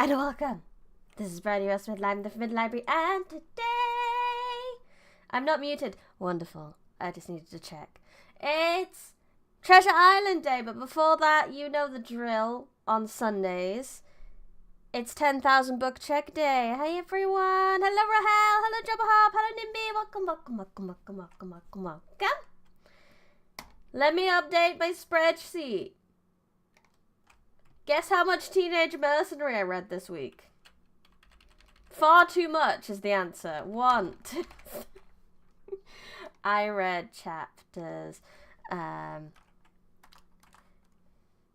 And welcome. This is Brady West Mid Library, and today I'm not muted. Wonderful. I just needed to check. It's Treasure Island Day, but before that, you know the drill. On Sundays, it's 10,000 book check day. Hey everyone. Hello Rahel. Hello Jabba Hop. Hello Nimby. Welcome. Let me update my spreadsheet. Guess how much Teenage Mercenary I read this week? Far too much is the answer. I read chapters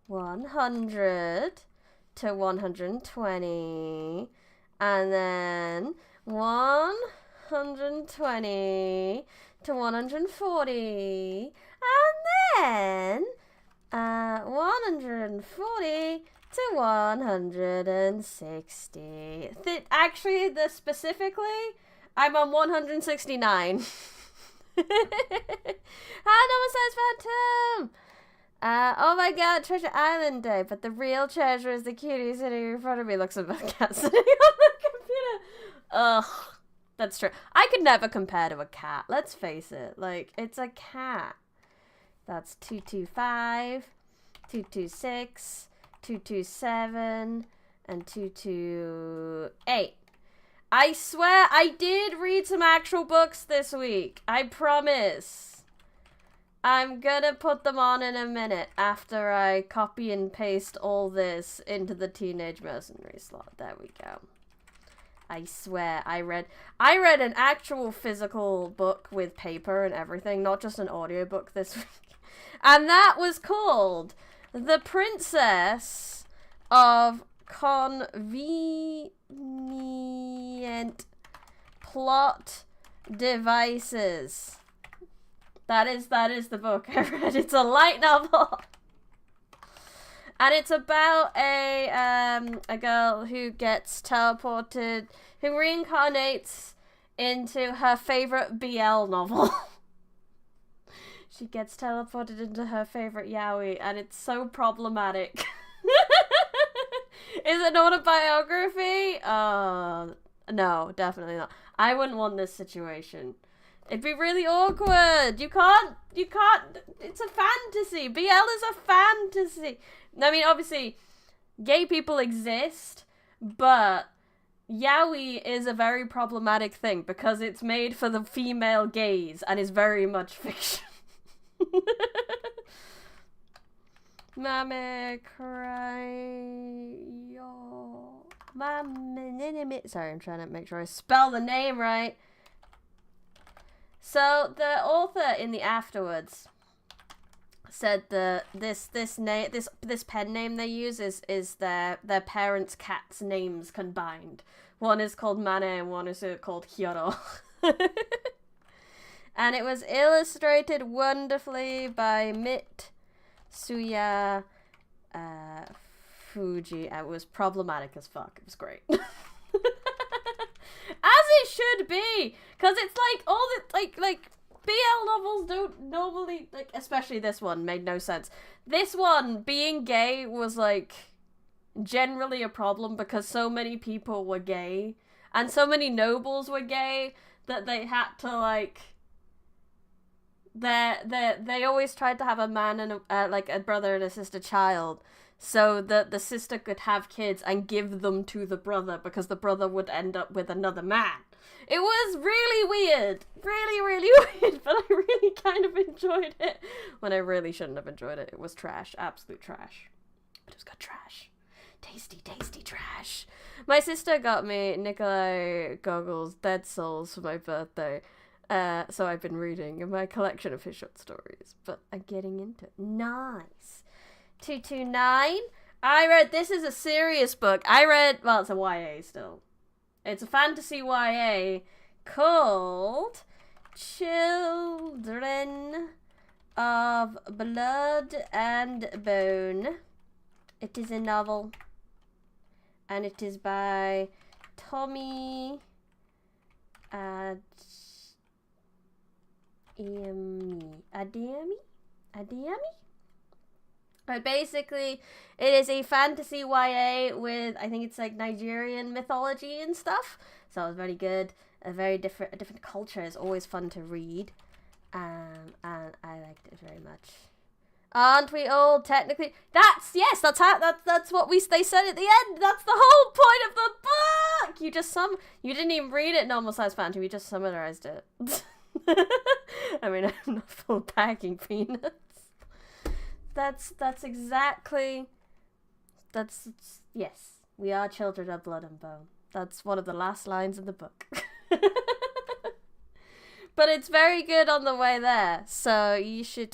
100 to 120, and then 120 to 140, and then 140 to 160. Actually, specifically, I'm on 169. Hi, Nomasa's Phantom! Oh my god, Treasure Island Day, but the real treasure is the cutie sitting in front of me. Looks like a cat sitting on the computer. Ugh, that's true. I could never compare to a cat, let's face it. Like, it's a cat. That's 225, 226, 227, and 228. I swear I did read some actual books this week. I promise. I'm gonna put them on in a minute after I copy and paste all this into the Teenage Mercenary slot. There we go. I swear I read an actual physical book with paper and everything, not just an audiobook this week. And that was called The Princess of Convenient Plot Devices. That is the book I read. It's a light novel. And it's about a girl who gets teleported, who reincarnates into her favorite BL novel. She gets teleported into her favorite yaoi, and it's so problematic. Is it an autobiography? No, definitely not. I wouldn't want this situation. It'd be really awkward. You can't, it's a fantasy. BL is a fantasy. I mean, obviously, gay people exist, but yaoi is a very problematic thing because it's made for the female gaze and is very much fiction. Mame cryo. Sorry, I'm trying to make sure I spell the name right. So the author in the afterwards said that this pen name they use is their parents' cats' names combined. One is called Mane and one is called Hyoro. And it was illustrated wonderfully by Mitsuya Fuji. It was problematic as fuck. It was great. As it should be, because it's like all the like BL novels don't normally, like, especially this one made no sense. This one, being gay was like generally a problem because so many people were gay and so many nobles were gay that they had to like they always tried to have a man and a brother and a sister child, so that the sister could have kids and give them to the brother because the brother would end up with another man. It was really weird. Really, really weird, but I really kind of enjoyed it. When I really shouldn't have enjoyed it. It was trash. Absolute trash. But it was good trash. Tasty, tasty trash. My sister got me Nikolai Gogol's Dead Souls for my birthday. So I've been reading my collection of his short stories. But I'm getting into it. Nice. 229. This is a serious book. Well, it's a YA still. It's a fantasy YA called Children of Blood and Bone. It is a novel. And it is by Tommy Adeyemi? But basically, it is a fantasy YA with, I think it's like Nigerian mythology and stuff. So it was very good. A different culture is always fun to read. And I liked it very much. Aren't we all technically? That's what they said at the end. That's the whole point of the book. You didn't even read it normal size fantasy. You just summarized it. I mean, I'm not full packing peanuts. Yes, we are children of blood and bone. That's one of the last lines of the book. But it's very good on the way there, so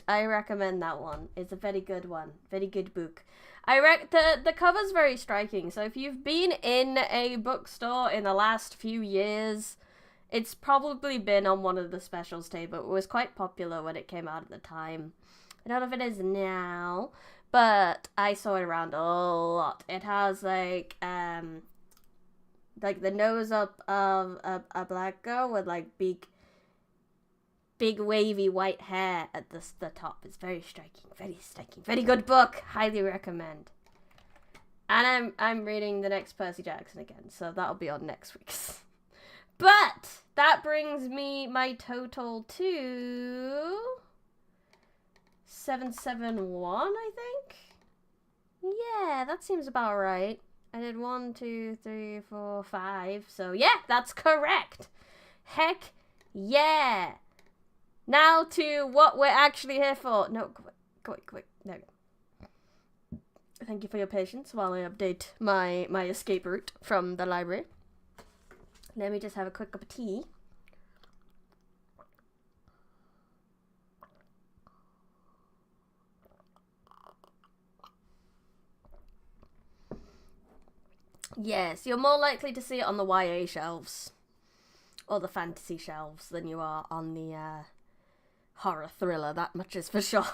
I recommend that one. It's a very good one, very good book. The cover's very striking, so if you've been in a bookstore in the last few years, it's probably been on one of the specials table. It was quite popular when it came out at the time. I don't know if it is now, but I saw it around a lot. It has like the nose up of a black girl with like big wavy white hair at the top. It's very striking, very good book. Highly recommend. And I'm reading the next Percy Jackson again, so that'll be on next week's. But that brings me my total to 771, I think. Yeah, that seems about right. I did 1, 2, 3, 4, 5. So yeah, that's correct. Heck yeah. Now to what we're actually here for. No, quick. No. Thank you for your patience while I update my escape route from the library. Let me just have a quick cup of tea. Yes, you're more likely to see it on the YA shelves or the fantasy shelves than you are on the horror thriller. That much is for sure.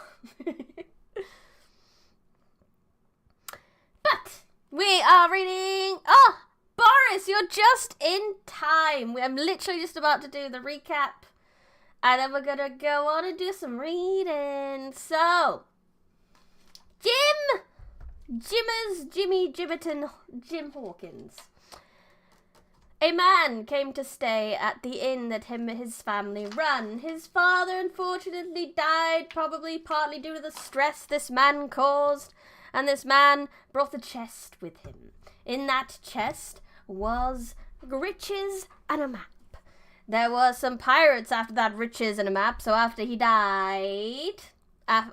But we are reading... Oh, Boris, you're just in time. I'm literally just about to do the recap. And then we're going to go on and do some reading. So, Jimmy Gibberton, Jim Hawkins. A man came to stay at the inn that him and his family run. His father unfortunately died, probably partly due to the stress this man caused. And this man brought a chest with him. In that chest was riches and a map. There were some pirates after that riches and a map, so after he died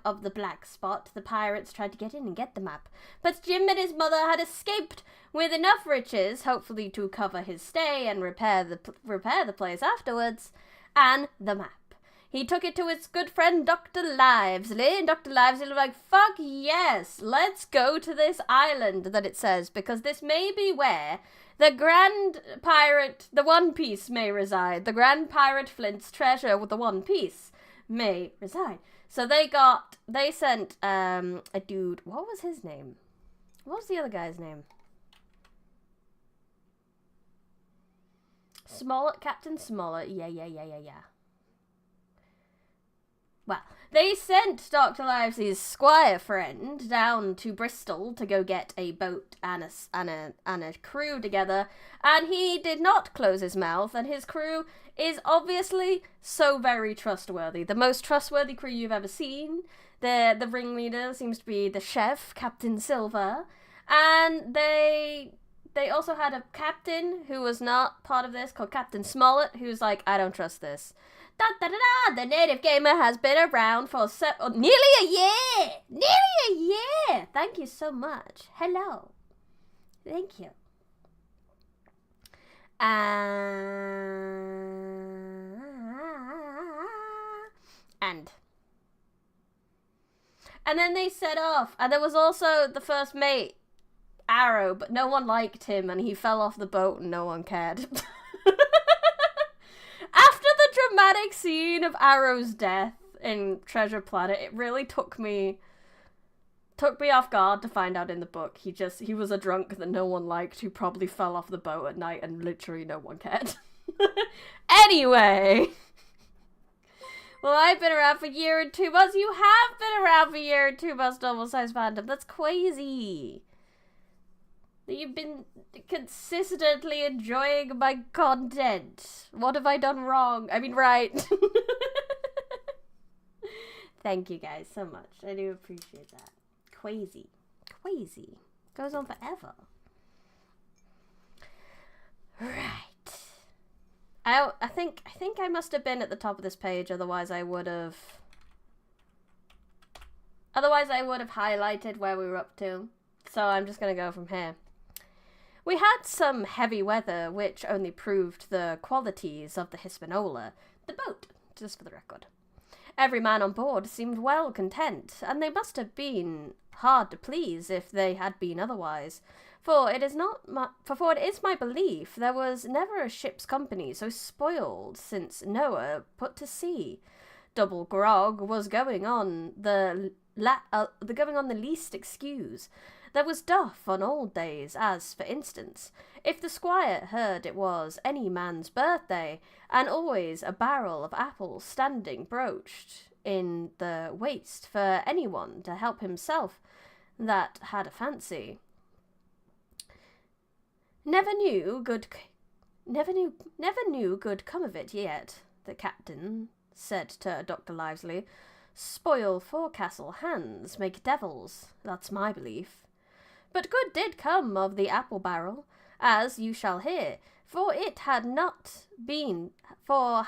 of the black spot, the pirates tried to get in and get the map. But Jim and his mother had escaped with enough riches, hopefully to cover his stay and repair the place afterwards, and the map. He took it to his good friend Dr. Livesley, and Dr. Livesley was like, fuck yes, let's go to this island that it says, because this may be where the Grand Pirate, the One Piece, may reside. The Grand Pirate Flint's treasure with the One Piece may reside. So they sent a dude, what was his name? What was the other guy's name? Smollett, Captain Smollett, yeah. Well, they sent Dr. Livesley's squire friend down to Bristol to go get a boat and a crew together, and he did not close his mouth, and his crew is obviously so very trustworthy. The most trustworthy crew you've ever seen. The ringleader seems to be the chef, Captain Silver, and they also had a captain who was not part of this, called Captain Smollett, who's like, I don't trust this. The native gamer has been around for nearly a year! Nearly a year! Thank you so much. Hello. Thank you. And then they set off. And there was also the first mate, Arrow, but no one liked him and he fell off the boat and no one cared. After the dramatic scene of Arrow's death in Treasure Planet, it really took me off guard to find out in the book he was a drunk that no one liked who probably fell off the boat at night and literally no one cared. Anyway, Well, I've been around for a year and 2 months. You have been around for a year and 2 months, normal size fandom. That's crazy. You've been consistently enjoying my content. What have I done wrong? I mean, right. Thank you guys so much. I do appreciate that. Crazy. Crazy. Goes on forever. Right. I think I must have been at the top of this page, otherwise I would have highlighted where we were up to. So I'm just going to go from here. We had some heavy weather, which only proved the qualities of the Hispaniola, the boat, just for the record. Every man on board seemed well content, and they must have been hard to please if they had been otherwise. For it is my belief there was never a ship's company so spoiled since Noah put to sea. Double grog was going on the least excuse. There was duff on old days, as, for instance, if the squire heard it was any man's birthday, and always a barrel of apples standing broached in the waist for anyone to help himself that had a fancy. Never knew good come of it yet, the captain said to Dr. Livesey. Spoil forecastle hands make devils, that's my belief. But good did come of the apple barrel, as you shall hear, for had it not been for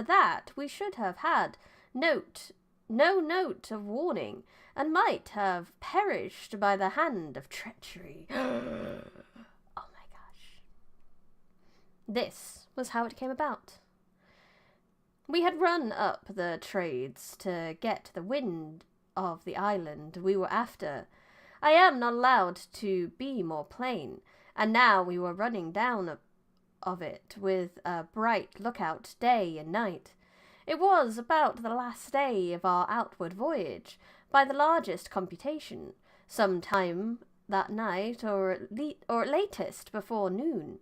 that, we should have had no note of warning, and might have perished by the hand of treachery. This was how it came about. We had run up the trades to get the wind of the island we were after. I am not allowed to be more plain, and now we were running down of it with a bright lookout day and night. It was about the last day of our outward voyage, by the largest computation, some time that night or latest before noon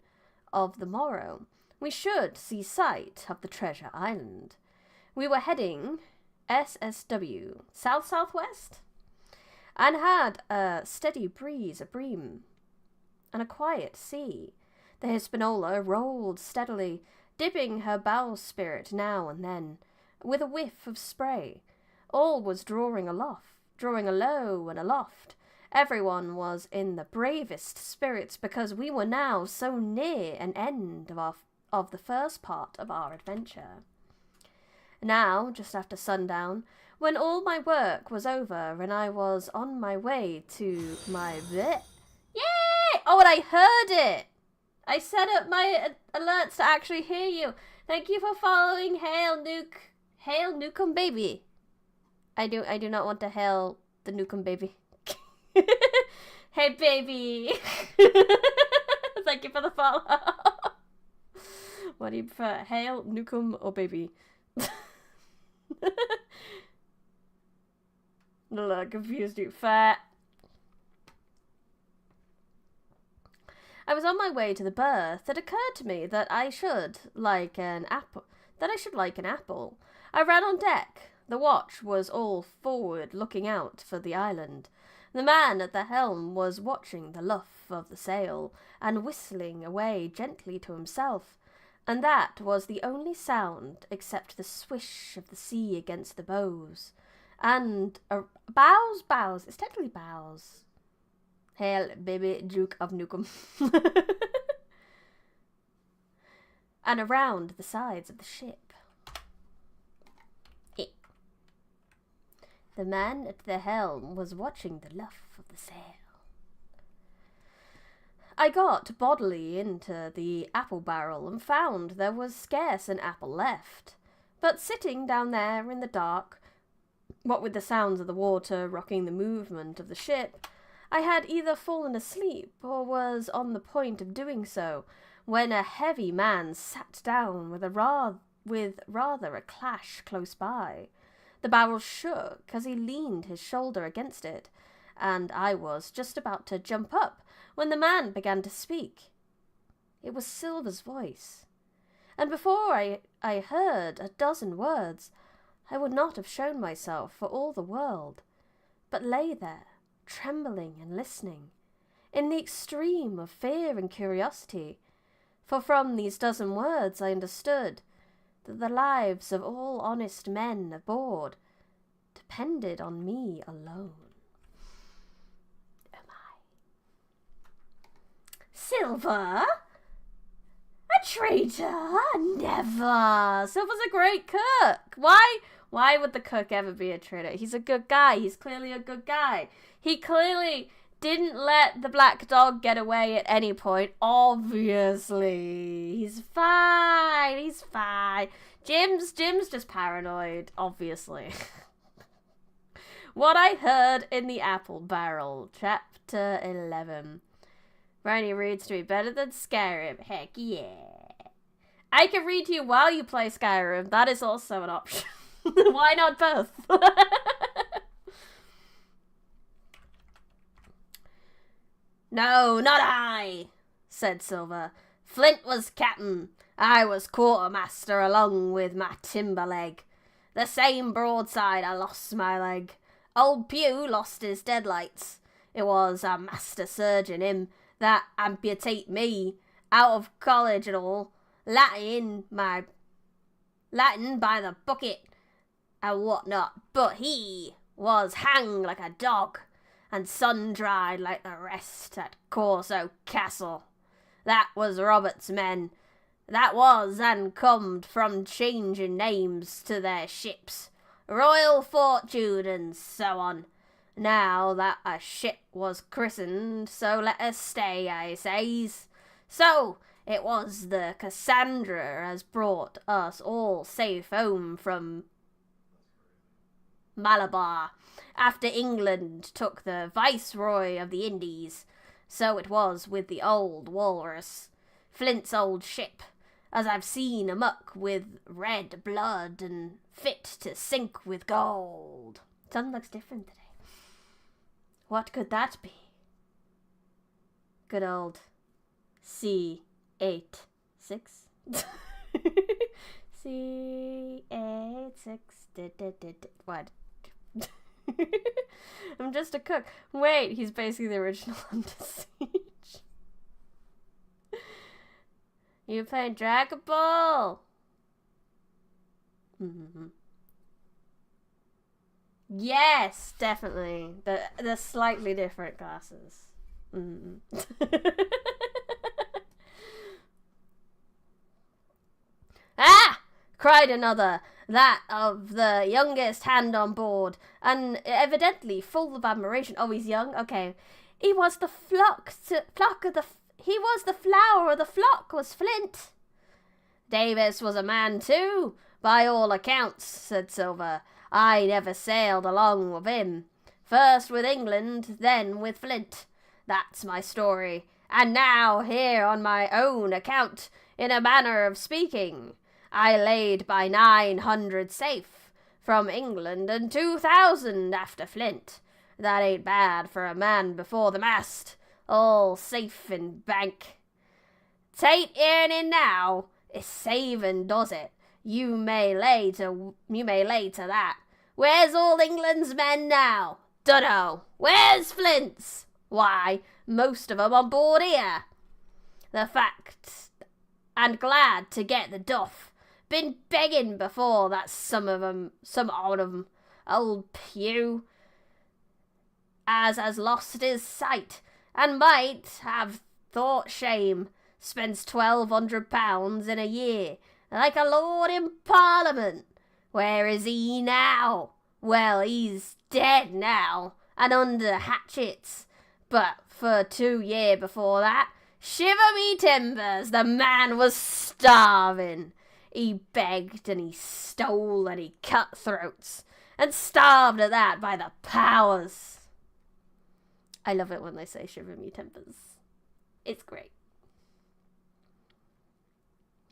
of the morrow, we should see sight of the treasure island. We were heading NSFW, south-southwest, and had a steady breeze abream, and a quiet sea. The Hispaniola rolled steadily, dipping her bowsprit now and then, with a whiff of spray. All was drawing alow and aloft. Everyone was in the bravest spirits because we were now so near an end of the first part of our adventure. Now, just after sundown, when all my work was over and I was on my way to my Yay! Oh, and I heard it! I set up my alerts to actually hear you. Thank you for following Hail Nukem Baby. I do not want to hail the Nukem Baby. Hey, baby. Thank you for the follow. What do you prefer, Hail, Nukem, or Baby? Look, confused you. Fat. I was on my way to the berth. It occurred to me that I should like an apple. I ran on deck. The watch was all forward, looking out for the island. The man at the helm was watching the luff of the sail, and whistling away gently to himself, and that was the only sound except the swish of the sea against the bows, and bows, it's technically bows. Hail, baby, Duke of Nukem. And around the sides of the ship. The man at the helm was watching the luff of the sail. I got bodily into the apple barrel and found there was scarce an apple left. But sitting down there in the dark, what with the sounds of the water rocking the movement of the ship, I had either fallen asleep or was on the point of doing so, when a heavy man sat down with rather a clash close by. The barrel shook as he leaned his shoulder against it, and I was just about to jump up when the man began to speak. It was Silver's voice, and before I heard a dozen words, I would not have shown myself for all the world, but lay there, trembling and listening, in the extreme of fear and curiosity, for from these dozen words I understood that the lives of all honest men aboard depended on me alone. Oh my. Silver? A traitor? Never! Silver's a great cook! Why would the cook ever be a traitor? He's a good guy. He's clearly a good guy. He clearly didn't let the black dog get away at any point. Obviously. He's fine. He's fine. Jim's just paranoid, obviously. What I Heard in the Apple Barrel, Chapter 11. Briny reads to me better than Skyrim. Heck yeah. I can read to you while you play Skyrim. That is also an option. Why not both? No, not I, said Silver. Flint was captain. I was quartermaster along with my timber leg. The same broadside I lost my leg. Old Pew lost his deadlights. It was a master surgeon, him, that amputate me out of college and all. Latin by the bucket and whatnot, but he was hanged like a dog and sun-dried like the rest at Corso Castle. That was Robert's men. That was and comed from changing names to their ships, Royal Fortune and so on. Now that a ship was christened, so let us stay, I says. So it was the Cassandra as brought us all safe home from Malabar, after England took the Viceroy of the Indies. So it was with the old Walrus, Flint's old ship, as I've seen amuck with red blood and fit to sink with gold. Sun looks different today. What could that be? Good old C86. C86. What? I'm just a cook. Wait, he's basically the original Under Siege. You play Dragon Ball. Mm-hmm. Yes, definitely. The slightly different glasses. Mm-hmm. Ah! Cried another, that of the youngest hand on board, and evidently full of admiration. Oh, he's young? Okay. He was the he was the flower of the flock, was Flint. Davis was a man too, by all accounts, said Silver. I never sailed along with him. First with England, then with Flint. That's my story. And now, here on my own account, in a manner of speaking, I laid by 900 safe from England and 2,000 after Flint. That ain't bad for a man before the mast, all safe in bank. 'Tain't earning now, it's saving does it. You may lay to that. Where's all England's men now? Dunno. Where's Flint's? Why, most of 'em on board here. The fact, and glad to get the duff. Been begging before that some odd of 'em, old Pew, as has lost his sight, and might have thought shame, spends £1,200 in a year, like a lord in Parliament. Where is he now? Well, he's dead now, and under hatchets, but for 2 years before that, shiver me timbers, the man was starving. He begged and he stole and he cut throats, and starved at that by the powers. I love it when they say shiver me timbers. It's great.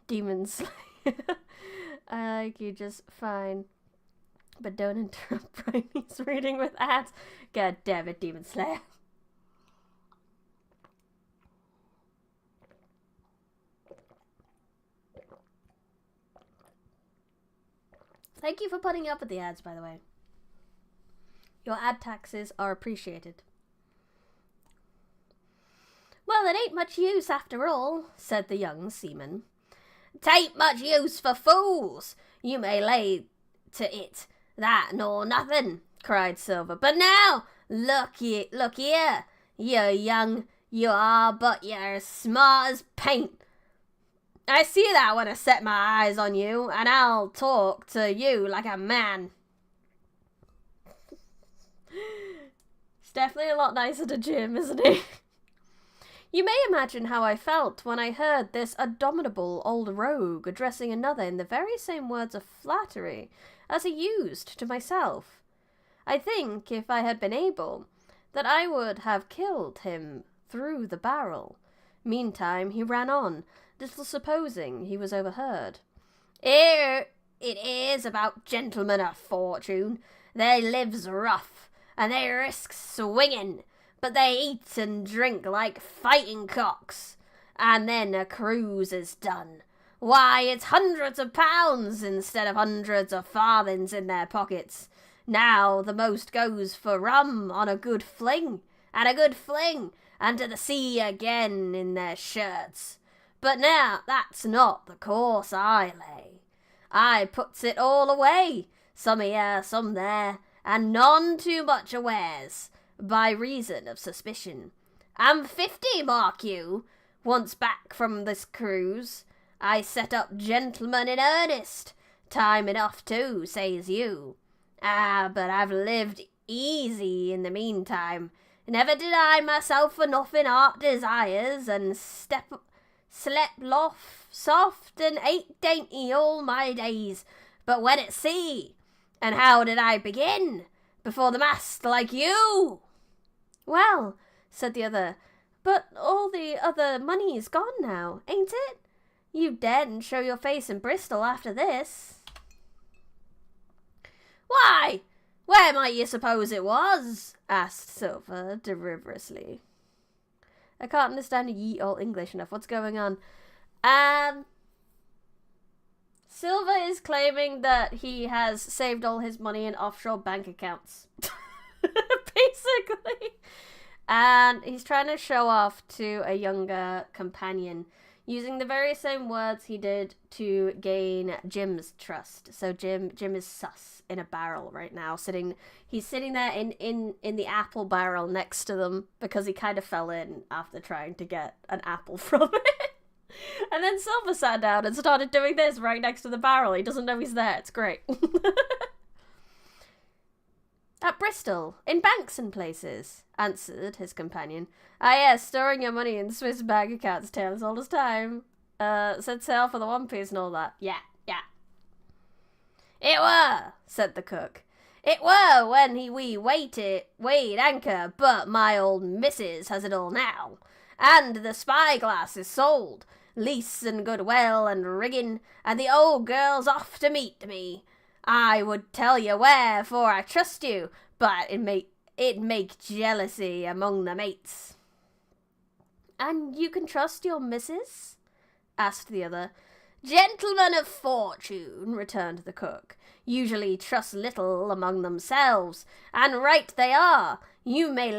Demon Slayer. I like you just fine. But don't interrupt Briny's reading with ads. God damn it, Demon Slayer. Thank you for putting up with the ads, by the way. Your ad taxes are appreciated. Well, it ain't much use after all, said the young seaman. "'Tain't much use for fools. You may lay to it that nor nothing," cried Silver. "But now, look here. You're young, you are, but you're as smart as paint. I see that when I set my eyes on you, and I'll talk to you like a man." He's definitely a lot nicer to Jim, isn't he? You may imagine how I felt when I heard this abominable old rogue addressing another in the very same words of flattery as he used to myself. I think, if I had been able, that I would have killed him through the barrel. Meantime he ran on, little supposing he was overheard. "Here it is about gentlemen of fortune. They lives rough, and they risks swinging, but they eat and drink like fighting cocks. And then a cruise is done. Why, it's hundreds of pounds instead of hundreds of farthings in their pockets. Now the most goes for rum on a good fling, and to the sea again in their shirts. But now that's not the course I lay. I puts it all away, some here, some there, and none too much awares, by reason of suspicion. I'm 50, mark you. Once back from this cruise, I set up gentlemen in earnest. Time enough too, says you. But I've lived easy in the meantime. Never did I myself for nothing art desires, and slept soft and ate dainty all my days. But when at sea, and how did I begin? Before the mast, like you." "Well," said the other, "but all the other money's gone now, ain't it? You daren't show your face in Bristol after this." "Why, where might you suppose it was?" asked Silver derivatively. I can't understand ye all English enough. What's going on? Silver is claiming that he has saved all his money in offshore bank accounts. Basically. And he's trying to show off to a younger companion using the very same words he did to gain Jim's trust. So Jim is sus in a barrel right now. He's sitting there in the apple barrel next to them because he kind of fell in after trying to get an apple from it. And then Silver sat down and started doing this right next to the barrel. He doesn't know he's there. It's great. "At Bristol, in banks and places," answered his companion. "Ah, yes, storing your money in Swiss bank accounts, tales all this time. Set sail for the One Piece and all that. Yeah. "It were," said the cook. "It were when we weighed anchor, but my old missus has it all now. And the spyglass is sold, lease and goodwill and rigging, and the old girl's off to meet me. I would tell you where, for I trust you, but it make jealousy among the mates." "And you can trust your missus?" asked the other. "Gentlemen of fortune," returned the cook, "usually trust little among themselves, and right they are. You may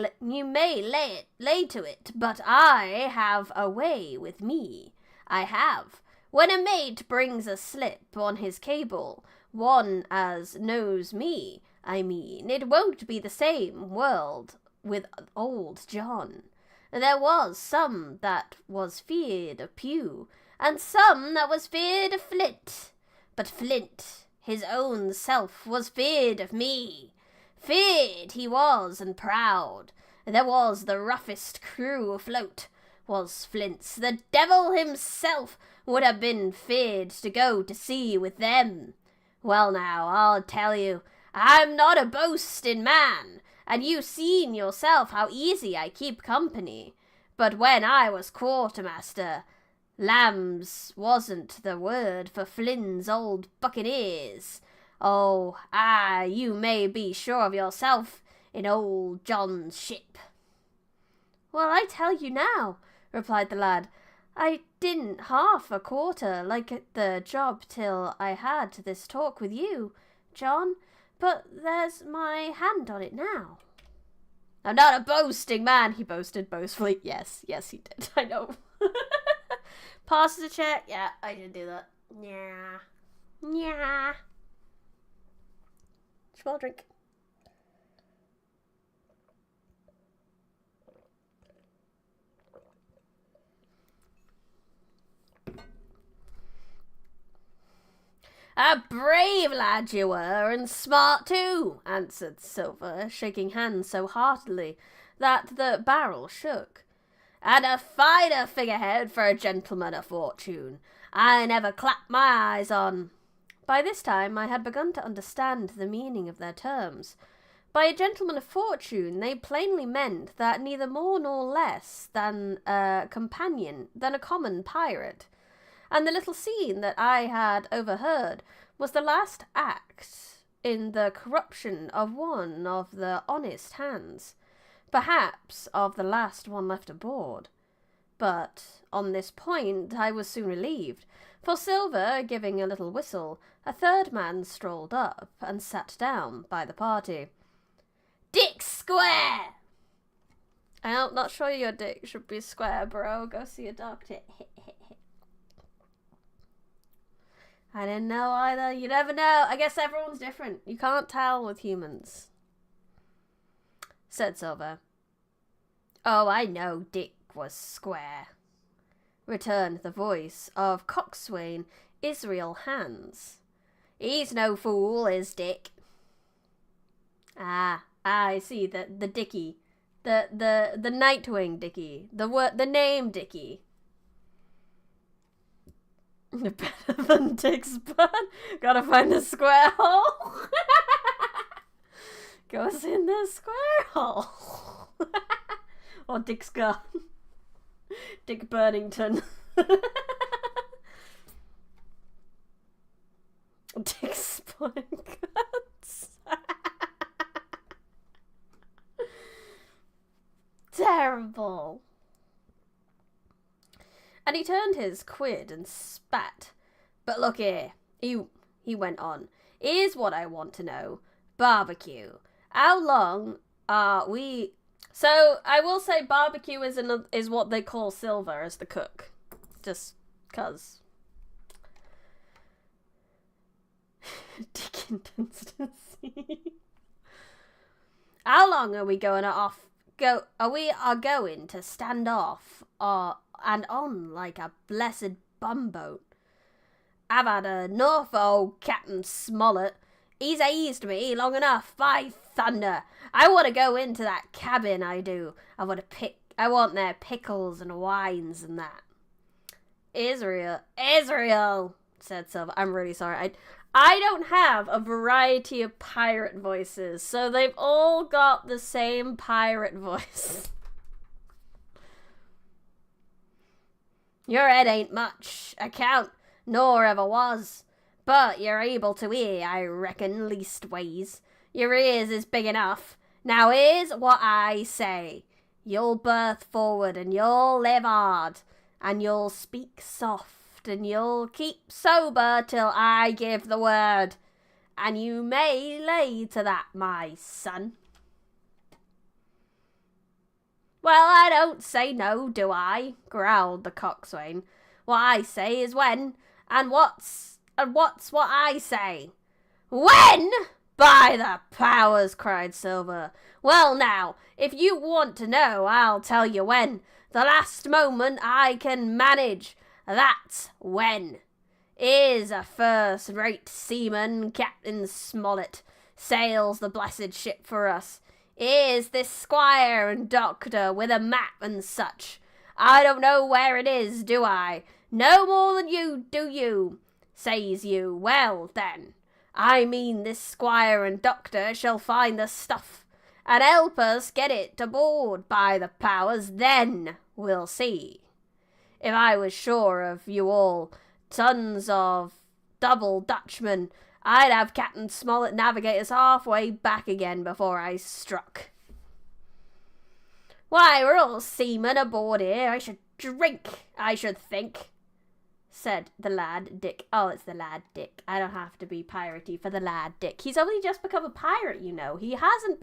lay to it, but I have a way with me. I have. When a mate brings a slip on his cable, one as knows me, I mean, it won't be the same world with old John. There was some that was feared of Pew, and some that was feared of Flint. But Flint, his own self, was feared of me. Feared he was, and proud. There was the roughest crew afloat, was Flint's. The devil himself would have been feared to go to sea with them. Well now, I'll tell you, I'm not a boasting man, and you've seen yourself how easy I keep company. But when I was quartermaster, lambs wasn't the word for Flynn's old buccaneers. Oh, you may be sure of yourself in old John's ship." "Well, I tell you now," replied the lad, "I didn't half a quarter like the job till I had this talk with you. John, but there's my hand on it now. I'm not a boasting man, he boasted boastfully. Yes, he did. I know. Passes a check. Yeah, I did do that. Yeah. Small drink. A brave lad you were, and smart too, answered Silver, shaking hands so heartily that the barrel shook. And a finer figurehead for a gentleman of fortune I never clapped my eyes on. By this time I had begun to understand the meaning of their terms. By a gentleman of fortune they plainly meant that neither more nor less than a companion than a common pirate. And the little scene that I had overheard was the last act in the corruption of one of the honest hands, perhaps of the last one left aboard. But on this point I was soon relieved, for Silver, giving a little whistle, a third man strolled up and sat down by the party. "Dick square!" I'm not sure your dick should be square, bro. Go see a doctor. I didn't know either. You never know. I guess everyone's different. You can't tell with humans, said Silver. "Oh, I know Dick was square," returned the voice of coxswain Israel Hands. "He's no fool, is Dick." I see the Dickie. The Nightwing Dickie. The name Dickie. Better than Dick's butt. Gotta find the square hole. Goes in the square hole. Or Dick's gun. Dick Burnington. Dick Spawning Guns. Terrible. And he turned his quid and spat. "But look here," he went on. "Here's what I want to know. Barbecue. How long are we..." So, I will say barbecue is what they call Silver as the cook. Just 'cause. Dick inconsistency. How long are we going to stand off and on like a blessed bumboat? I've had enough of old Captain Smollett. He's eased me long enough, by thunder. I want to go into that cabin, I do. I want their pickles and wines and that. Israel, said Silver. I'm really sorry. I don't have a variety of pirate voices, so they've all got the same pirate voice. Your head ain't much account, nor ever was, but you're able to hear, I reckon, leastways. Your ears is big enough. Now here's what I say. You'll berth forward, and you'll live hard, and you'll speak soft, and you'll keep sober till I give the word. And you may lay to that, my son. Well, I don't say no, do I? Growled the coxswain. What I say is when, and what's what I say? When? By the powers, cried Silver. Well now, if you want to know, I'll tell you when. The last moment I can manage, that's when. Here's a first-rate seaman, Captain Smollett, sails the blessed ship for us. Here's this squire and doctor with a map and such. I don't know where it is, do I? No more than you, do you? Says you. Well, then, I mean this squire and doctor shall find the stuff, and help us get it aboard, by the powers, then we'll see. If I was sure of you all, tons of double Dutchmen, I'd have Captain Smollett navigate us halfway back again before I struck. Why, we're all seamen aboard here. I should drink, I should think. said the lad Dick. Oh, it's the lad Dick. I don't have to be piratey for the lad Dick. He's only just become a pirate, you know. He hasn't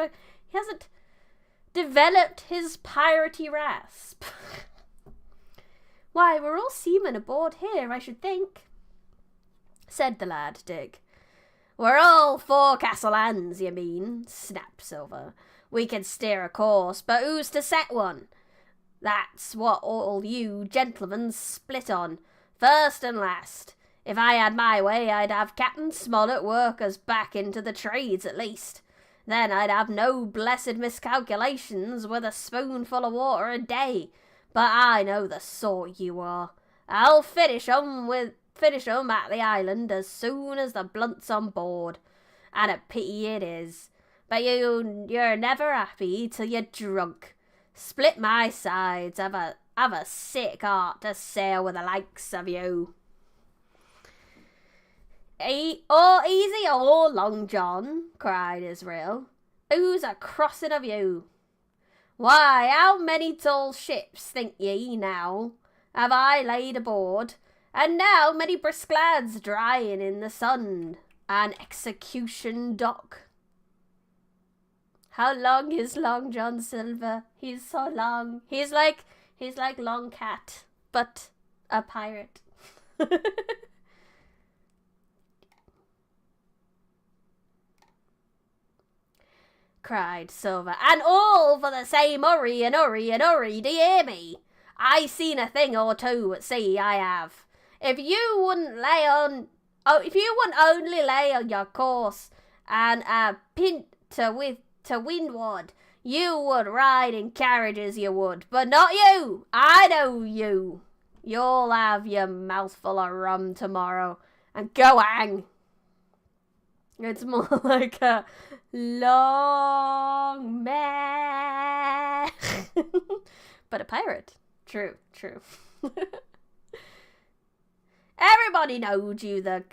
developed his piratey rasp. Why, we're all seamen aboard here, I should think, said the lad Dick. We're all forecastle hands, you mean, snapped Silver. We can steer a course, but who's to set one? That's what all you gentlemen split on, first and last. If I had my way, I'd have Captain Smollett work us back into the trades at least. Then I'd have no blessed miscalculations with a spoonful of water a day. But I know the sort you are. I'll finish 'em at the island as soon as the blunt's on board. And a pity it is. But you're never happy till you're drunk. Split my sides, have a sick heart to sail with the likes of you. Easy Long John, cried Israel. Who's a crossing of you? Why, how many tall ships, think ye, now, have I laid aboard, and now many brisk lads drying in the sun, an execution dock. How long is Long John Silver? He's so long. He's like Long Cat, but a pirate. Cried Silver, and all for the same hurry and hurry and hurry, do you hear me? I seen a thing or two at sea, I have. If you wouldn't only lay on your course and pint to windward, you would ride in carriages, you would, but not you. I know you. You'll have your mouthful of rum tomorrow and go hang. It's more like a long meh. But a pirate. True. Everybody knowed you the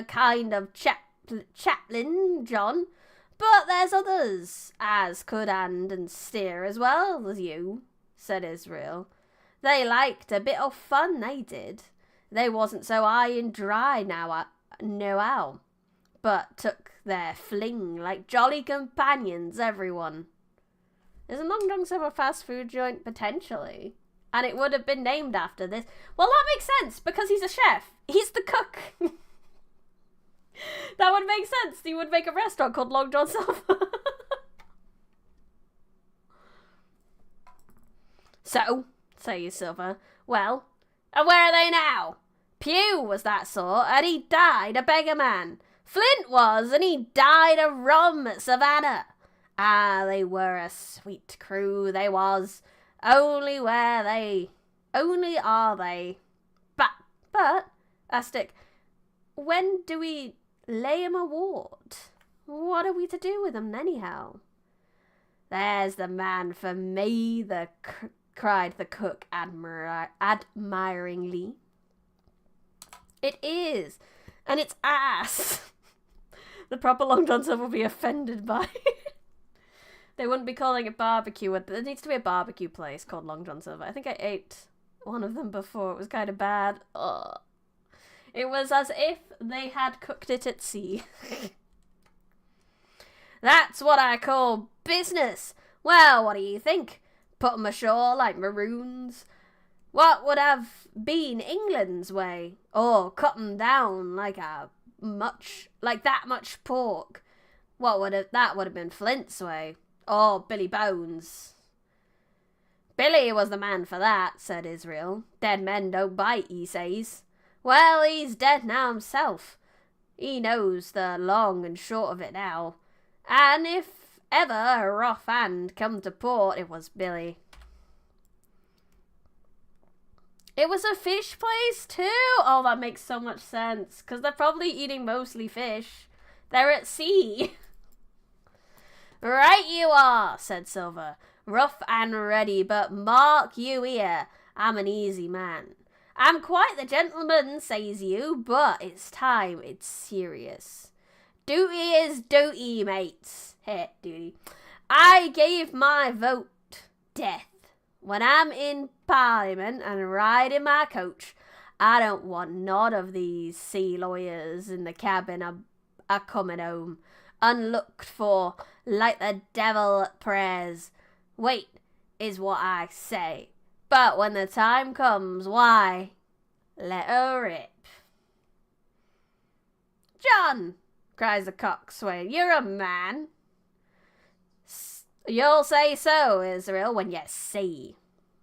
kind of chaplain, John. But there's others as could hand and steer as well as you, said Israel. They liked a bit of fun, they did. They wasn't so high and dry now how, but took their fling like jolly companions, everyone. Isn't Long John Silver a fast food joint? Potentially. And it would have been named after this. Well, that makes sense, because he's a chef. He's the cook. That would make sense. He would make a restaurant called Long John Silver. So, says Silver, well, and where are they now? Pew was that sort, and he died a beggar man. Flint was, and he died of rum at Savannah. Ah, they were a sweet crew, they was. Only are they. But, Astic, when do we lay 'em award? What are we to do with 'em anyhow? There's the man for me, cried the cook admiringly. It is, and it's ass. The proper Long John Silver will be offended by it. They wouldn't be calling it barbecue. There needs to be a barbecue place called Long John Silver. I think I ate one of them before. It was kind of bad. Ugh. It was as if they had cooked it at sea. That's what I call business. Well, what do you think? Put 'em ashore like maroons? What would have been England's way? Or cut 'em down like that much pork? That would have been Flint's way? Or Billy Bones? Billy was the man for that, said Israel. Dead men don't bite, he says. Well, he's dead now himself. He knows the long and short of it now. And if ever a rough hand come to port, it was Billy. It was a fish place too? Oh, that makes so much sense. Because they're probably eating mostly fish. They're at sea. Right you are, said Silver. Rough and ready, but mark you here. I'm an easy man. I'm quite the gentleman, says you, but it's time it's serious. Duty is duty, mates. Hey, duty. I gave my vote death. When I'm in Parliament and ride in my coach, I don't want none of these sea lawyers in the cabin a coming home, unlooked for, like the devil at prayers. Wait is what I say, but when the time comes, why, let her rip. John, cries the coxswain, you're a man. You'll say so, Israel, when you see,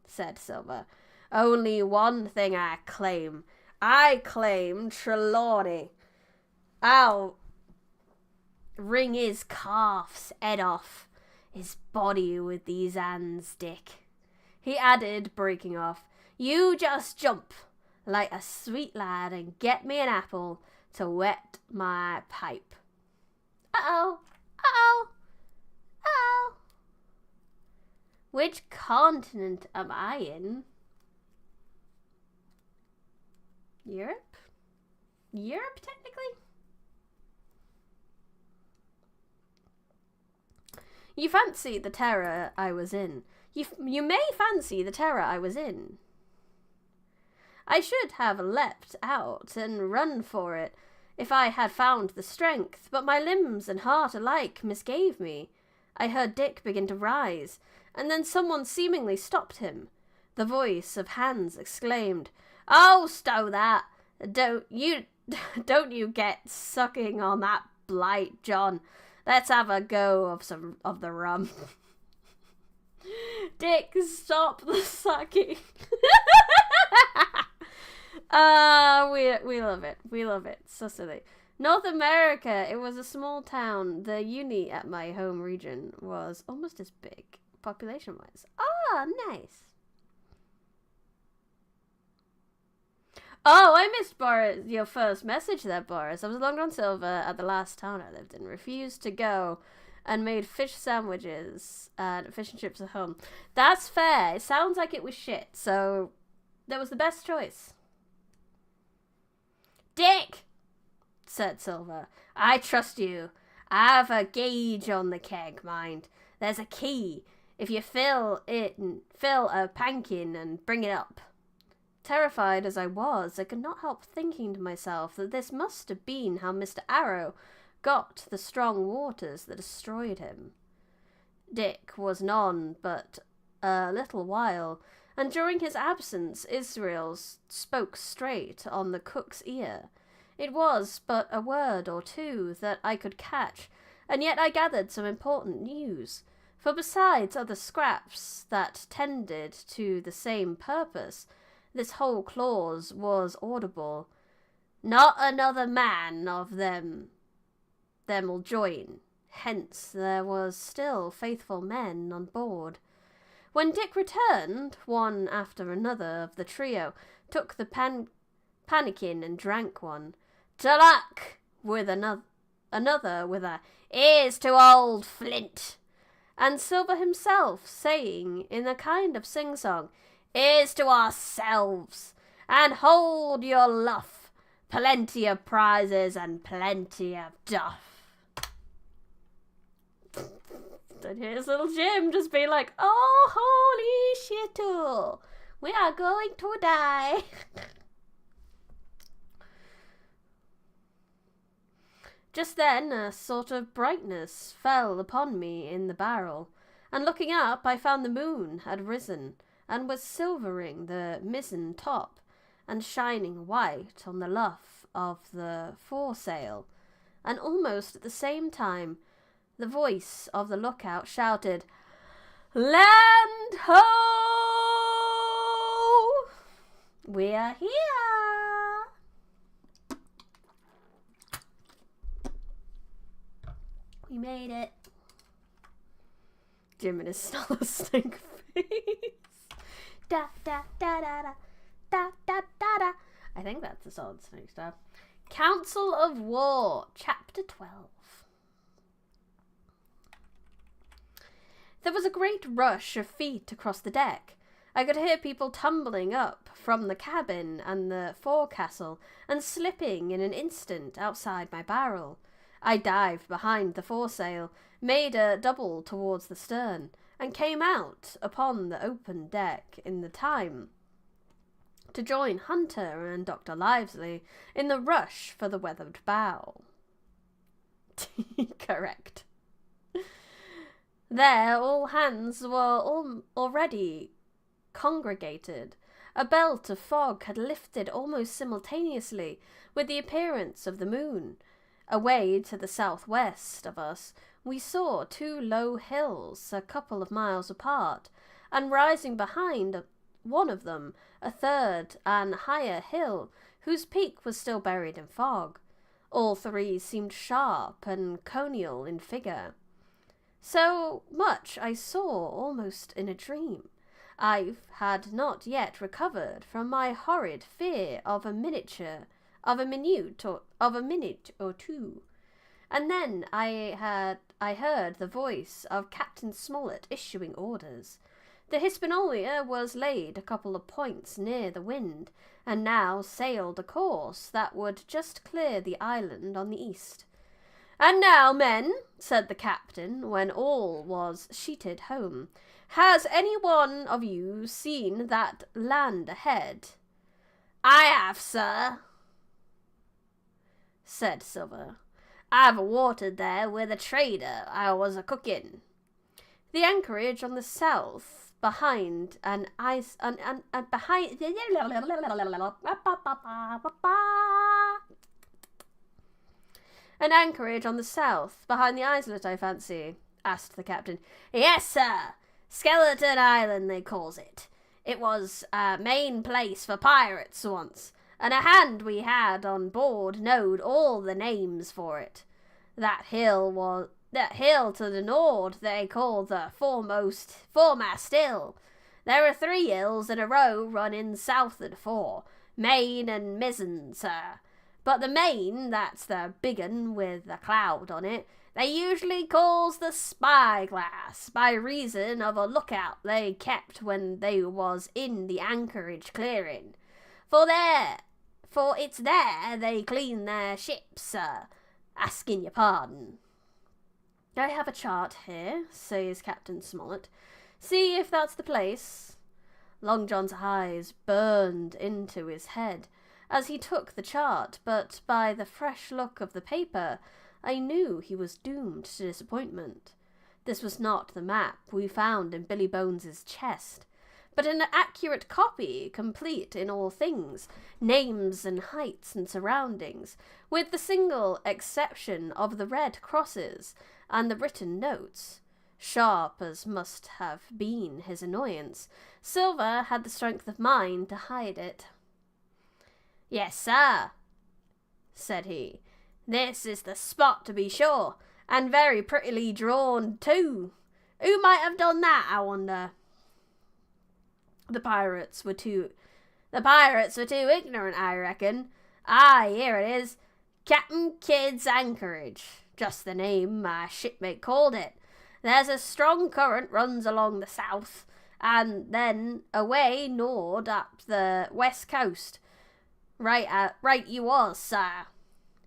said Silver. Only one thing I claim. I claim Trelawney. I'll wring his calf's head off his body with these hands, Dick. He added, breaking off, you just jump like a sweet lad and get me an apple to wet my pipe. Uh-oh, uh-oh, uh-oh. Which continent am I in? Europe? Europe, technically? You fancy the terror I was in. You may fancy the terror I was in. I should have leapt out and run for it if I had found the strength, but my limbs and heart alike misgave me. I heard Dick begin to rise, and then someone seemingly stopped him. The voice of Hans exclaimed, "Oh, stow that! Don't you get sucking on that blight, John. Let's have a go of some of the rum." Dick, stop the sucking. We love it. We love it. So silly. North America, it was a small town. The uni at my home region was almost as big, population-wise. Ah, nice. Oh, I missed Boris, your first message there, Boris. I was long gone silver at the last town I lived in. Refused to go and made fish sandwiches and fish and chips at home. That's fair. It sounds like it was shit, so that was the best choice. Dick, said Silver, I trust you. I've a gauge on the keg, mind. There's a key. If you fill a pankin and bring it up. Terrified as I was, I could not help thinking to myself that this must have been how Mr. Arrow got the strong waters that destroyed him. Dick was none but a little while, and during his absence Israel spoke straight on the cook's ear. It was but a word or two that I could catch, and yet I gathered some important news, for besides other scraps that tended to the same purpose, this whole clause was audible. Not another man of them'll join. Hence there was still faithful men on board. When Dick returned, one after another of the trio took the pannikin and drank one. To luck! With another with a "Here's to old Flint!" And Silver himself saying in a kind of sing-song, "Here's to ourselves, and hold your luff, plenty of prizes and plenty of duff." And here's little Jim just being like, "Oh, holy shit, we are going to die." Just then a sort of brightness fell upon me in the barrel, and looking up I found the moon had risen, and was silvering the mizzen top, and shining white on the luff of the foresail, and almost at the same time the voice of the lookout shouted, "Land ho! We are here!" We made it. Jim and his still stink face. Da da da da da da da da da. I think that's a solid snake stuff. Council of War, Chapter 12. There was a great rush of feet across the deck. I could hear people tumbling up from the cabin and the forecastle and slipping in an instant outside my barrel. I dived behind the foresail, made a double towards the stern, and came out upon the open deck in the time to join Hunter and Dr. Livesey in the rush for the weathered bow. Correct. There, all hands were already congregated. A belt of fog had lifted almost simultaneously with the appearance of the moon. Away to the southwest of us, we saw two low hills a couple of miles apart, and rising behind one of them, a third and higher hill, whose peak was still buried in fog. All three seemed sharp and conial in figure. So much I saw almost in a dream. I had not yet recovered from my horrid fear of a minute or two, and then I heard the voice of Captain Smollett issuing orders. The Hispaniola was laid a couple of points near the wind, and now sailed a course that would just clear the island on the east. "And now, men," said the captain, when all was sheeted home, "has any one of you seen that land ahead?" "I have, sir," said Silver. "I've watered there with a trader I was a-cooking." The anchorage on the south, behind an ice an behind an anchorage on the south, behind the islet, I fancy, asked the captain. "Yes, sir. Skeleton Island, they calls it. It was a main place for pirates once, and a hand we had on board knowed all the names for it. That hill to the north they call the foremast hill. There are 3 hills in a row running south'ard for, main and mizzen, sir. But the main, that's the big un with the cloud on it, they usually calls the Spyglass, by reason of a lookout they kept when they was in the anchorage clearing. For it's there they clean their ships, sir, asking your pardon." "I have a chart here," says Captain Smollett. "See if that's the place." Long John's eyes burned into his head as he took the chart, but by the fresh look of the paper, I knew he was doomed to disappointment. This was not the map we found in Billy Bones's chest, but an accurate copy, complete in all things, names and heights and surroundings, with the single exception of the red crosses and the written notes. Sharp as must have been his annoyance, Silver had the strength of mind to hide it. "Yes, sir," said he. "This is the spot, to be sure, and very prettily drawn, too. Who might have done that, I wonder?" The pirates were too ignorant, I reckon. Aye, here it is. Captain Kidd's Anchorage. Just the name my shipmate called it. There's a strong current runs along the south, and then away north up the west coast. Right you was, sir,"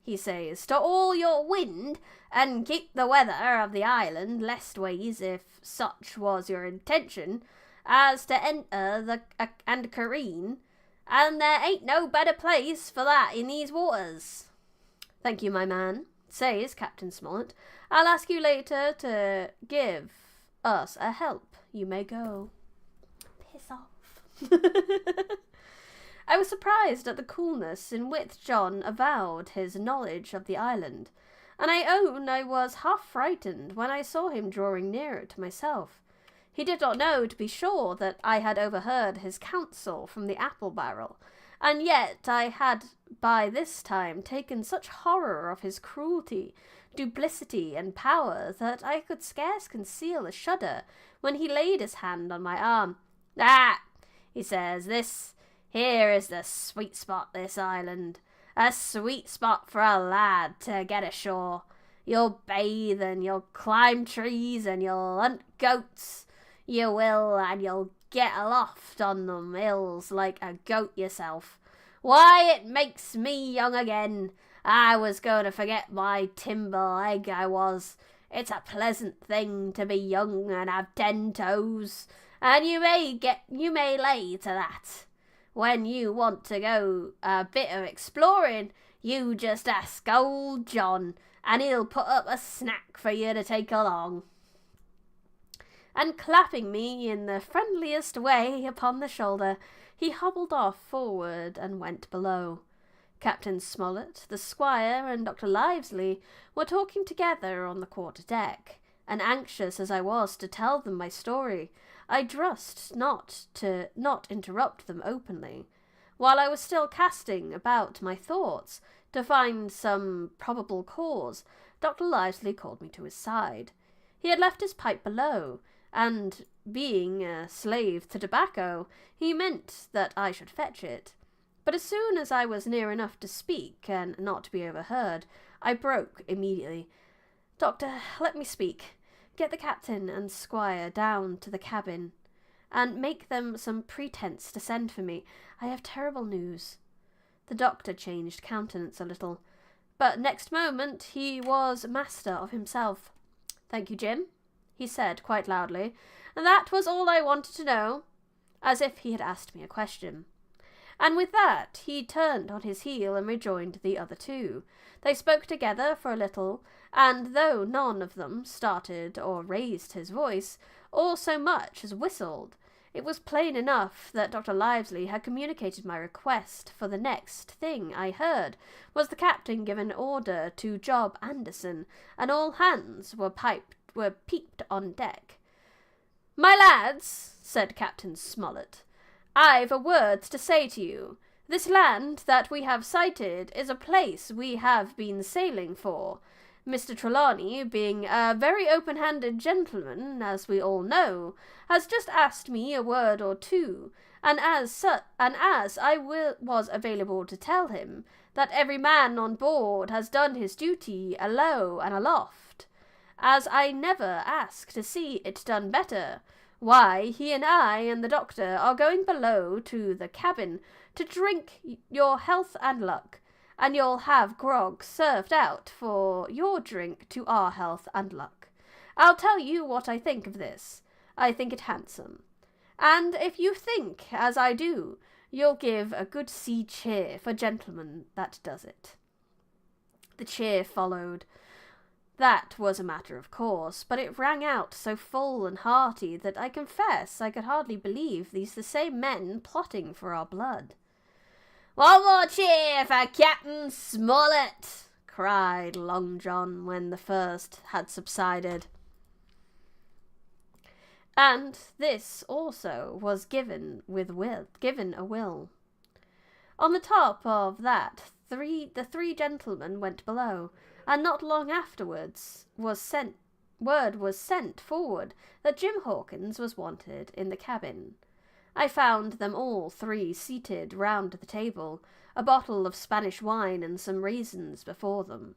he says, "to all your wind, and keep the weather of the island, lestways, if such was your intention, as to enter and careen, and there ain't no better place for that in these waters." "Thank you, my man," says Captain Smollett. "I'll ask you later to give us a help. You may go." Piss off. I was surprised at the coolness in which John avowed his knowledge of the island, and I own I was half frightened when I saw him drawing nearer to myself. He did not know, to be sure, that I had overheard his counsel from the apple barrel, and yet I had by this time taken such horror of his cruelty, duplicity, and power that I could scarce conceal a shudder when he laid his hand on my arm. "Ah," he says, "this here is the sweet spot, this island. A sweet spot for a lad to get ashore. You'll bathe and you'll climb trees and you'll hunt goats. You will, and you'll get aloft on them hills like a goat yourself. Why, it makes me young again. I was going to forget my timber leg, I was. It's a pleasant thing to be young and have 10 toes, and you may lay to that. When you want to go a bit of exploring, you just ask old John, and he'll put up a snack for you to take along." And clapping me in the friendliest way upon the shoulder, he hobbled off forward and went below. Captain Smollett, the Squire, and Dr. Livesley were talking together on the quarter-deck, and anxious as I was to tell them my story, I durst not interrupt them openly. While I was still casting about my thoughts to find some probable cause, Dr. Livesley called me to his side. He had left his pipe below, and, being a slave to tobacco, he meant that I should fetch it. But as soon as I was near enough to speak, and not to be overheard, I broke immediately. "Doctor, let me speak. Get the captain and squire down to the cabin, and make them some pretence to send for me. I have terrible news." The doctor changed countenance a little, but next moment he was master of himself. "Thank you, Jim," he said quite loudly, and that was all I wanted to know, as if he had asked me a question. And with that he turned on his heel and rejoined the other two. They spoke together for a little, and though none of them started or raised his voice, or so much as whistled, it was plain enough that Dr. Livesley had communicated my request, for the next thing I heard was the captain give an order to Job Anderson, and all hands were peeped on deck. "My lads," said Captain Smollett, "I've a word to say to you. This land that we have sighted is a place we have been sailing for. Mr. Trelawney, being a very open-handed gentleman, as we all know, has just asked me a word or two, and as I was available to tell him that every man on board has done his duty alow and aloft, as I never ask to see it done better, why, he and I and the doctor are going below to the cabin to drink your health and luck, and you'll have grog served out for your drink to our health and luck. I'll tell you what I think of this. I think it handsome. And if you think as I do, you'll give a good sea cheer for gentlemen that does it." The cheer followed. That was a matter of course, but it rang out so full and hearty that I confess I could hardly believe these the same men plotting for our blood. "One more cheer for Captain Smollett!" cried Long John when the first had subsided. And this also was given a will. On the top of that, the three gentlemen went below, and not long afterwards word was sent forward that Jim Hawkins was wanted in the cabin. I found them all three seated round the table, a bottle of Spanish wine and some raisins before them,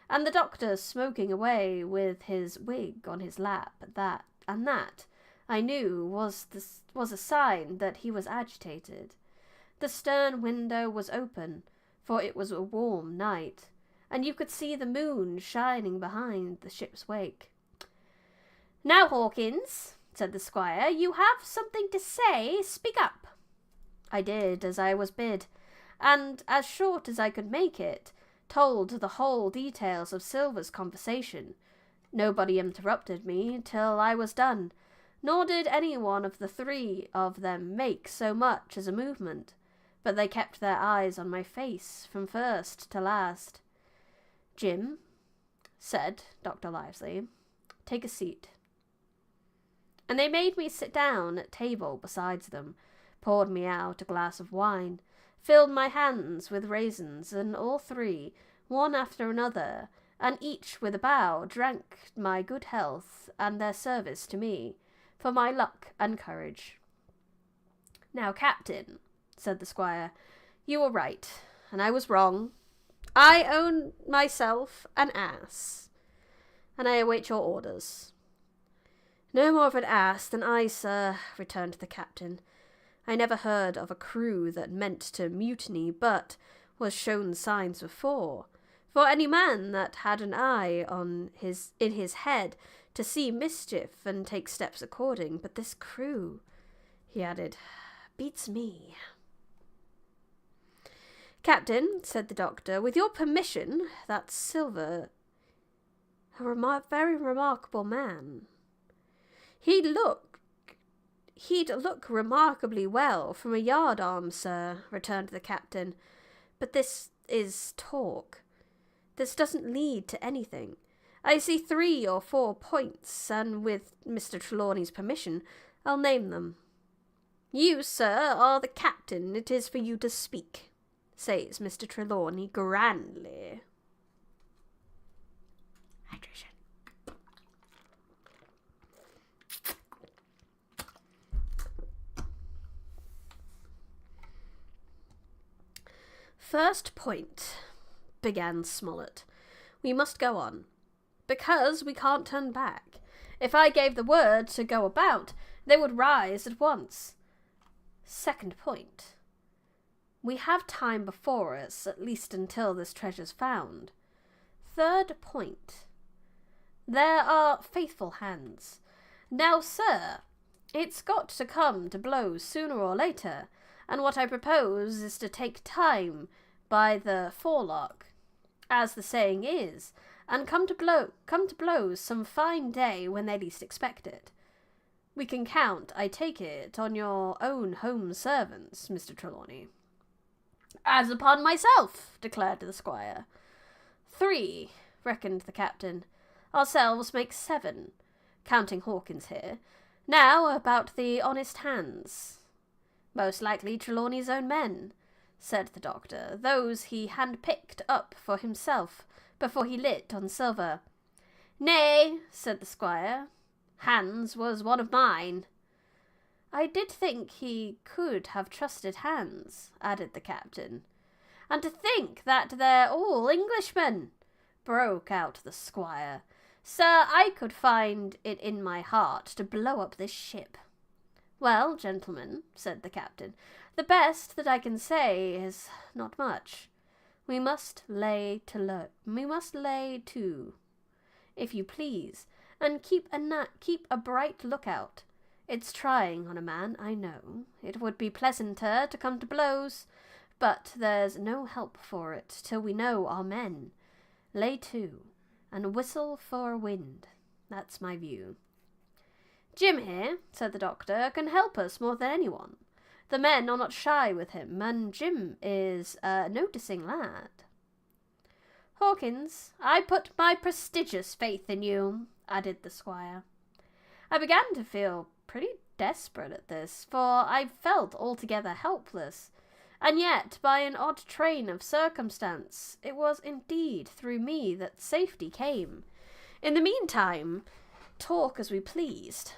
and the doctor smoking away with his wig on his lap. That I knew was a sign that he was agitated. The stern window was open, for it was a warm night, and you could see the moon shining behind the ship's wake. "Now, Hawkins," said the squire, "you have something to say. Speak up." I did as I was bid, and, as short as I could make it, told the whole details of Silver's conversation. Nobody interrupted me till I was done, nor did any one of the three of them make so much as a movement, but they kept their eyes on my face from first to last. "Jim," said Dr. Livesley, "take a seat." And they made me sit down at table beside them, poured me out a glass of wine, filled my hands with raisins, and all three, one after another, and each with a bow, drank my good health and their service to me, for my luck and courage. "Now, Captain," said the squire, "you were right, and I was wrong. I own myself an ass, and I await your orders." "No more of an ass than I, sir," returned the captain. "I never heard of a crew that meant to mutiny, but was shown signs before. For any man that had an eye in his head to see mischief and take steps according, but this crew," he added, "beats me." Captain, said the doctor, with your permission, that's Silver, a very remarkable man. He'd look remarkably well from a yardarm, sir, returned the captain. But this is talk. This doesn't lead to anything. I see 3 or 4 points, and with Mr. Trelawney's permission, I'll name them. You, sir, are the captain. It is for you to speak, says Mr. Trelawney grandly. Hydration. First point, began Smollett. We must go on, because we can't turn back. If I gave the word to go about, they would rise at once. Second point. We have time before us, at least until this treasure's found. Third point. There are faithful hands. Now, sir, it's got to come to blows sooner or later, and what I propose is to take time by the forelock, as the saying is, and come to blows some fine day when they least expect it. We can count, I take it, on your own home servants, Mr. Trelawney. As upon myself, declared the squire. 3, reckoned the captain. Ourselves make 7, counting Hawkins here. Now about the honest hands. Most likely Trelawney's own men, said the doctor, those he hand-picked up for himself before he lit on Silver. Nay, said the squire, Hans was one of mine. I did think he could have trusted Hans, added the captain. And to think that they're all Englishmen, broke out the squire. Sir, I could find it in my heart to blow up this ship. Well, gentlemen, said the captain, the best that I can say is not much. We must lay to, if you please, and keep a bright lookout. It's trying on a man, I know. It would be pleasanter to come to blows, but there's no help for it till we know our men. Lay to, and whistle for a wind. That's my view. Jim here, said the doctor, can help us more than anyone. The men are not shy with him, and Jim is a noticing lad. Hawkins, I put my prestigious faith in you, added the squire. I began to feel pretty desperate at this, for I felt altogether helpless, and yet, by an odd train of circumstance, it was indeed through me that safety came. In the meantime, talk as we pleased.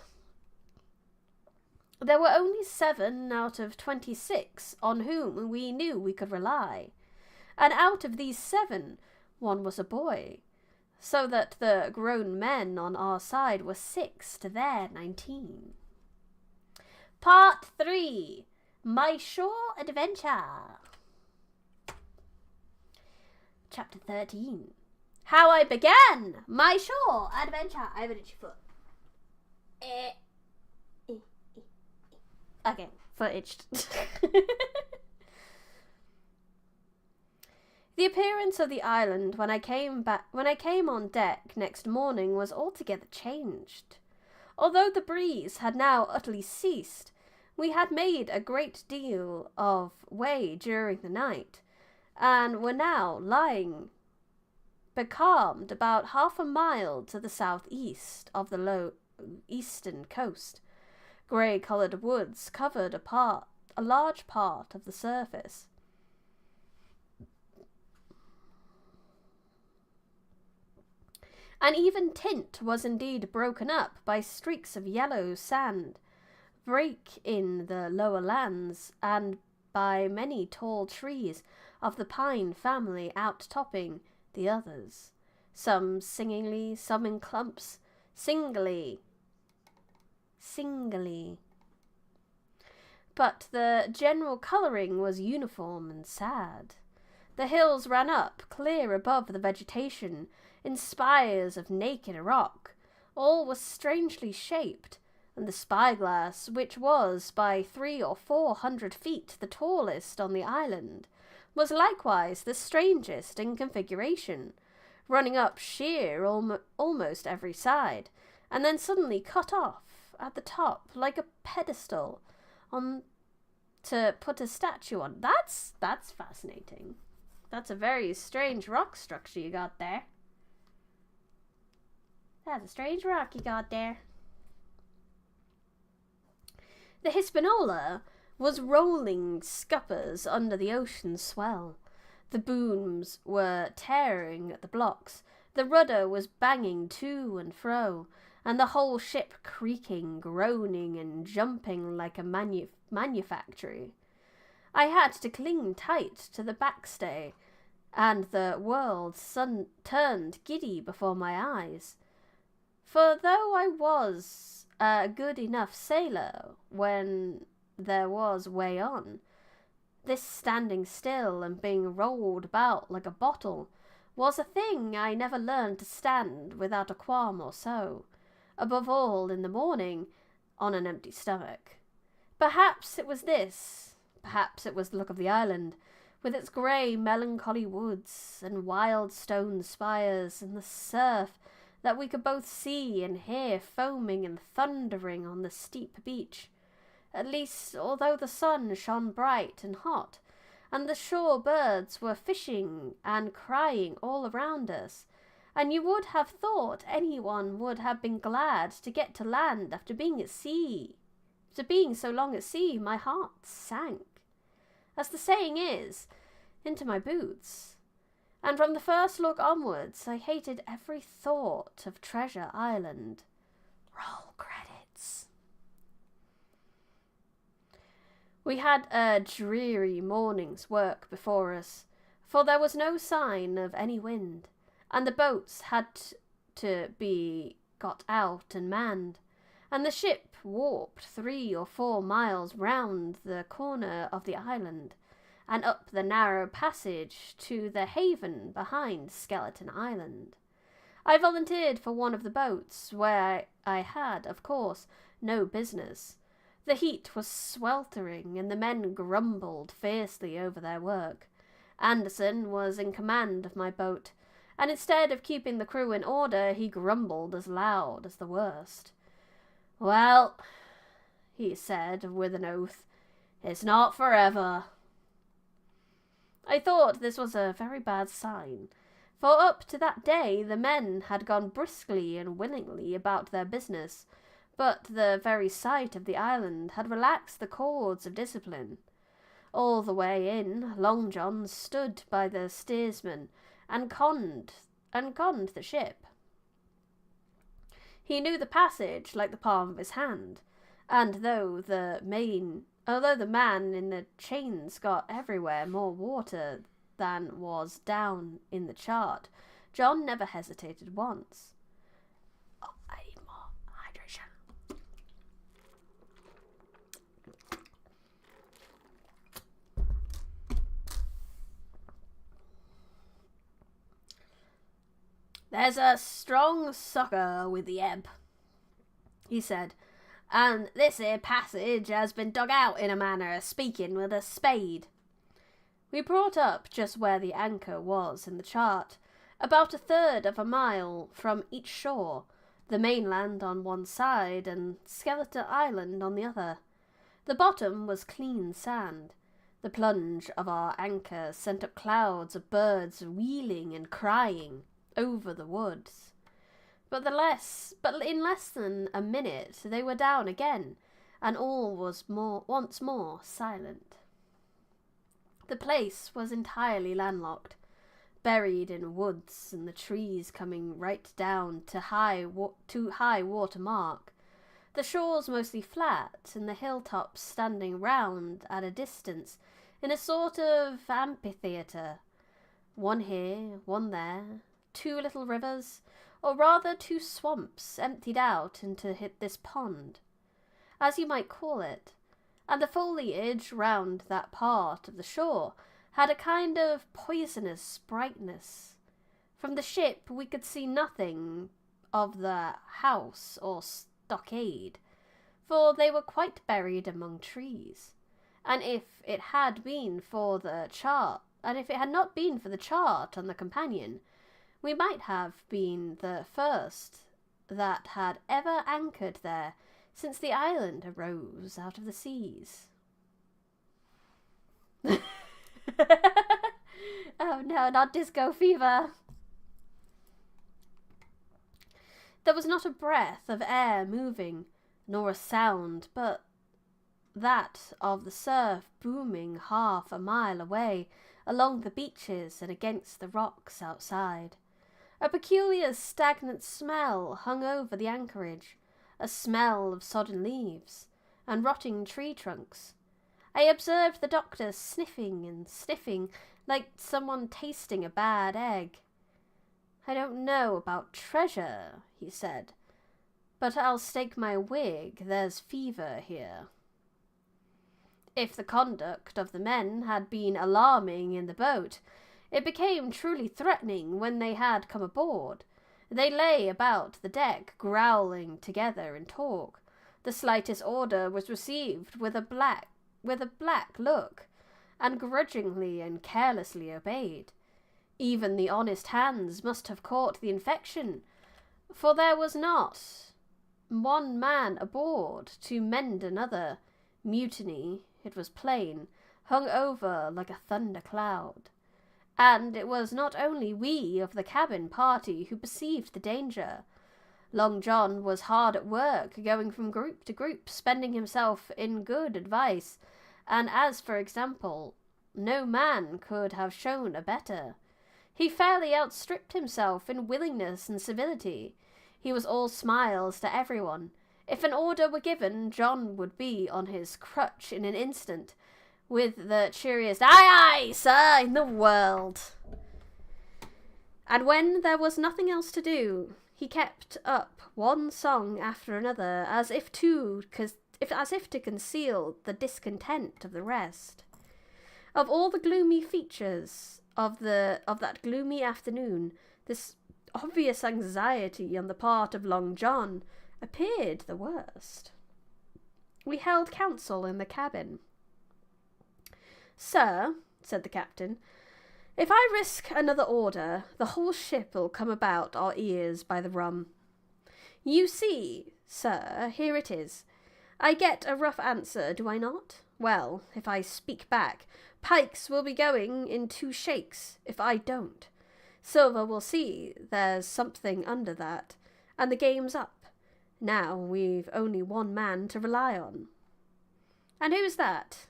There were only 7 out of 26 on whom we knew we could rely, and out of these 7, 1 was a boy, so that the grown men on our side were 6 to their 19. Part 3. My Shore Adventure. Chapter 13. How I began my shore adventure. I have an itchy foot. Okay, foot itched. The appearance of the island when I came on deck next morning was altogether changed. Although the breeze had now utterly ceased, we had made a great deal of way during the night, and were now lying becalmed about half a mile to the southeast of the low eastern coast. Grey-coloured woods covered a large part of the surface. An even tint was indeed broken up by streaks of yellow sand, break in the lower lands, and by many tall trees of the pine family outtopping the others, some singly, some in clumps, singly. But the general colouring was uniform and sad. The hills ran up, clear above the vegetation, in spires of naked rock. All was strangely shaped, and the spyglass, which was by 300 or 400 feet the tallest on the island, was likewise the strangest in configuration, running up sheer almost every side, and then suddenly cut off at the top like a pedestal on to put a statue on. That's fascinating. That's a very strange rock structure you got there. That's a strange rock you got there. The Hispaniola was rolling scuppers under the ocean's swell. The booms were tearing at the blocks, the rudder was banging to and fro, and the whole ship creaking, groaning, and jumping like a manufactory. I had to cling tight to the backstay, and the world turned giddy before my eyes. For though I was a good enough sailor when there was way on, this standing still and being rolled about like a bottle was a thing I never learned to stand without a qualm or so, above all in the morning, on an empty stomach. Perhaps it was this, perhaps it was the look of the island, with its grey melancholy woods and wild stone spires and the surf that we could both see and hear foaming and thundering on the steep beach. At least, although the sun shone bright and hot, and the shore birds were fishing and crying all around us, and you would have thought anyone would have been glad to get to land after being at sea. After being so long at sea, my heart sank, as the saying is, into my boots. And from the first look onwards, I hated every thought of Treasure Island. Roll credits. We had a dreary morning's work before us, for there was no sign of any wind, and the boats had to be got out and manned, and the ship warped 3 or 4 miles round the corner of the island, and up the narrow passage to the haven behind Skeleton Island. I volunteered for one of the boats, where I had, of course, no business. The heat was sweltering, and the men grumbled fiercely over their work. Anderson was in command of my boat, and instead of keeping the crew in order, he grumbled as loud as the worst. "Well," he said with an oath, "it's not forever." I thought this was a very bad sign, for up to that day the men had gone briskly and willingly about their business, but the very sight of the island had relaxed the cords of discipline. All the way in, Long John stood by the steersman and conned the ship. He knew the passage like the palm of his hand, and although the man in the chains got everywhere more water than was down in the chart, John never hesitated once. Oh, I need more hydration. "There's a strong sucker with the ebb," he said, "and this here passage has been dug out in a manner of speaking with a spade." We brought up just where the anchor was in the chart, about 1/3 of a mile from each shore, the mainland on one side and Skeleton Island on the other. The bottom was clean sand. The plunge of our anchor sent up clouds of birds wheeling and crying over the woods. But in less than a minute they were down again, and all was once more silent. The place was entirely landlocked, buried in woods, and the trees coming right down to high water mark, the shores mostly flat, and the hilltops standing round at a distance in a sort of amphitheatre, one here, one there, 2 little rivers, or rather 2 swamps emptied out into this pond, as you might call it, and the foliage round that part of the shore had a kind of poisonous brightness. From the ship we could see nothing of the house or stockade, for they were quite buried among trees, and if it had been for the chart and if it had not been for the chart on the companion, we might have been the first that had ever anchored there since the island arose out of the seas. Oh no, not disco fever. There was not a breath of air moving, nor a sound but that of the surf booming half a mile away along the beaches and against the rocks outside. A peculiar stagnant smell hung over the anchorage, a smell of sodden leaves and rotting tree trunks. I observed the doctor sniffing and sniffing like someone tasting a bad egg. "I don't know about treasure," he said, "but I'll stake my wig there's fever here." If the conduct of the men had been alarming in the boat, it became truly threatening when they had come aboard. They lay about the deck, growling together in talk. The slightest order was received with a black look, and grudgingly and carelessly obeyed. Even the honest hands must have caught the infection, for there was not one man aboard to mend another. Mutiny, it was plain, hung over like a thunder cloud. And it was not only we of the cabin party who perceived the danger. Long John was hard at work, going from group to group, spending himself in good advice, and as, for example, no man could have shown a better. He fairly outstripped himself in willingness and civility. He was all smiles to everyone. If an order were given, John would be on his crutch in an instant, with the cheeriest "Aye, aye, sir," in the world. And when there was nothing else to do, he kept up one song after another, as if to conceal the discontent of the rest. Of all the gloomy features of that gloomy afternoon, this obvious anxiety on the part of Long John appeared the worst. We held council in the cabin. "Sir," said the captain, "if I risk another order, the whole ship'll come about our ears by the rum. You see, sir, here it is. I get a rough answer, do I not? Well, if I speak back, Pikes will be going in 2 shakes if I don't. Silver will see there's something under that, and the game's up. Now we've only one man to rely on." "And who's that?"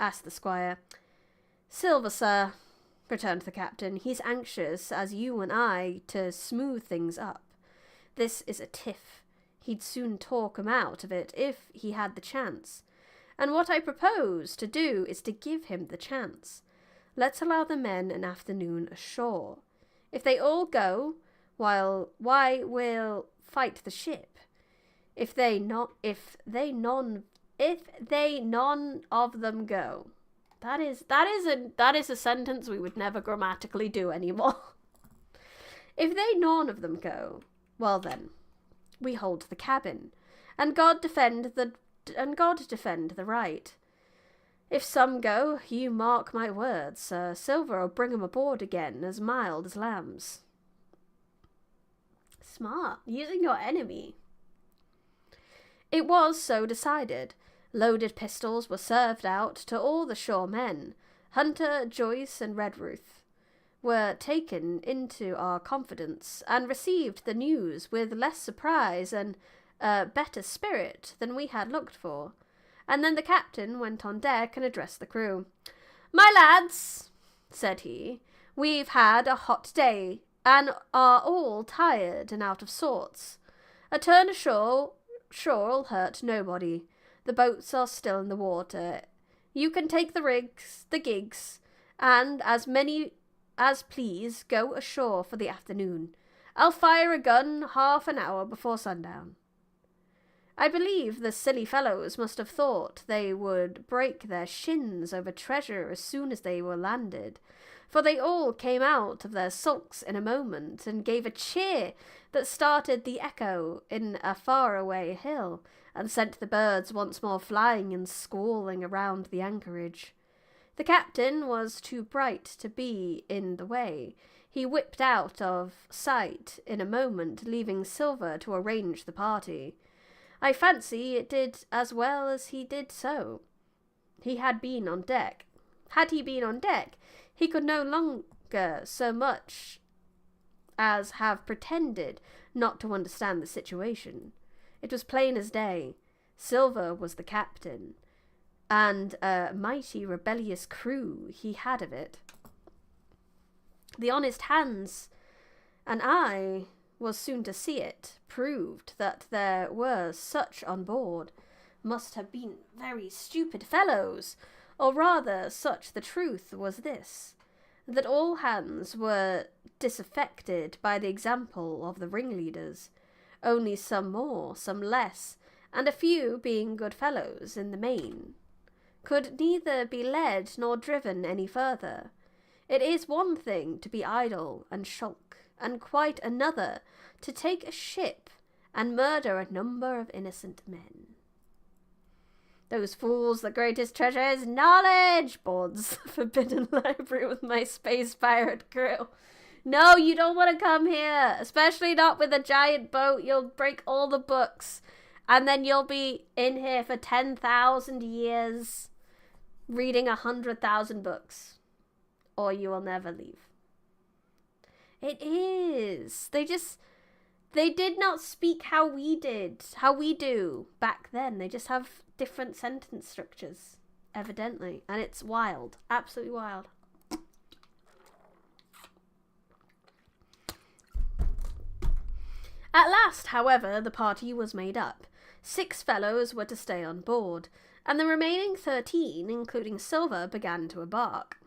asked the squire. "Silver, sir," returned the captain. "He's anxious, as you and I, to smooth things up. This is a tiff. He'd soon talk 'em out of it if he had the chance. And what I propose to do is to give him the chance. Let's allow the men an afternoon ashore. If they all go, why we'll fight the ship. If they none of them go." That is a sentence we would never grammatically do anymore. "If they none of them go, well then, we hold the cabin, and God defend the right. If some go, you mark my words, sir, Silver'll bring 'em aboard again as mild as lambs." Smart, using your enemy. It was so decided. Loaded pistols were served out to all the shore men. Hunter, Joyce, and Redruth were taken into our confidence, and received the news with less surprise and better spirit than we had looked for. And then the captain went on deck and addressed the crew. "My lads," said he, "we've had a hot day, and are all tired and out of sorts. A turn ashore'll hurt nobody. The boats are still in the water. You can take the gigs, and as many as please go ashore for the afternoon. I'll fire a gun half an hour before sundown." I believe the silly fellows must have thought they would break their shins over treasure as soon as they were landed, for they all came out of their sulks in a moment and gave a cheer that started the echo in a far-away hill, and sent the birds once more flying and squalling around the anchorage. The captain was too bright to be in the way. He whipped out of sight in a moment, leaving Silver to arrange the party. I fancy it did as well as he did so. He had been on deck. Had he been on deck, he could no longer so much as have pretended not to understand the situation. It was plain as day. Silver was the captain, and a mighty rebellious crew he had of it. The honest Hans, and I was soon to see it, proved that there were such on board must have been very stupid fellows, or rather such the truth was this, that all hands were disaffected by the example of the ringleaders, only some more, some less, and a few, being good fellows in the main, could neither be led nor driven any further. It is one thing to be idle and sulk, and quite another to take a ship and murder a number of innocent men. Those fools, the greatest treasure is knowledge! Boards the forbidden library with my space pirate crew. No, you don't want to come here, especially not with a giant boat. You'll break all the books, and then you'll be in here for 10,000 years, reading 100,000 books, or you will never leave. It is. They did not speak how we do back then. They just have different sentence structures, evidently, and it's wild, absolutely wild. At last, however, the party was made up. 6 fellows were to stay on board, and the remaining 13, including Silver, began to embark.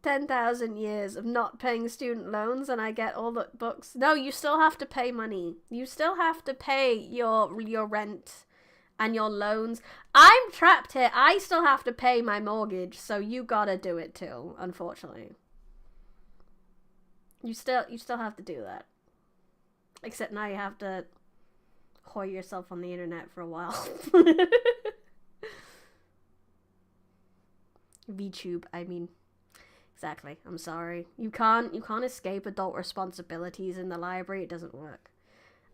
10,000 years of not paying student loans and I get all the books. No, you still have to pay money. You still have to pay your rent and your loans. I'm trapped here. I still have to pay my mortgage, so you gotta do it too, unfortunately. You still have to do that. Except now you have to whore yourself on the internet for a while. VTube, I mean. Exactly. I'm sorry. You can't escape adult responsibilities in the library. It doesn't work.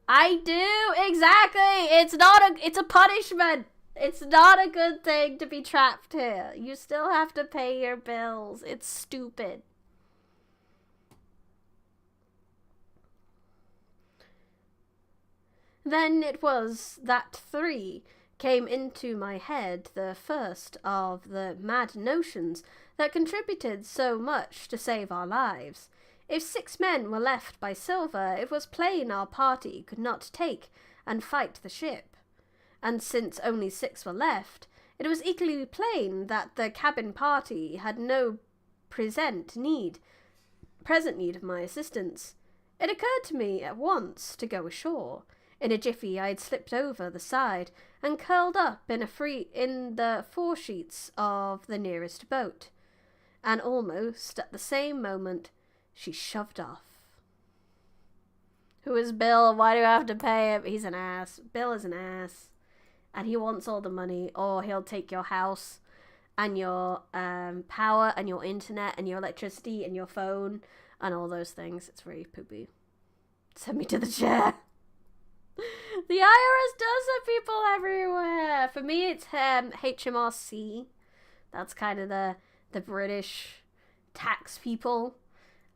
I do! Exactly! It's a punishment! It's not a good thing to be trapped here. You still have to pay your bills. It's stupid. Then it was that 3 came into my head, the first of the mad notions that contributed so much to save our lives. If 6 men were left by Silver, it was plain our party could not take and fight the ship. And since only 6 were left, it was equally plain that the cabin party had no present need of my assistance. It occurred to me at once to go ashore. In a jiffy I had slipped over the side and curled up in the foresheets of the nearest boat. And almost at the same moment, she shoved off. Who is Bill? Why do I have to pay him? He's an ass. Bill is an ass. And he wants all the money, or he'll take your house and your power and your internet and your electricity and your phone and all those things. It's very poopy. Send me to the chair. The IRS does have people everywhere. For me, it's HMRC. That's kind of the British tax people.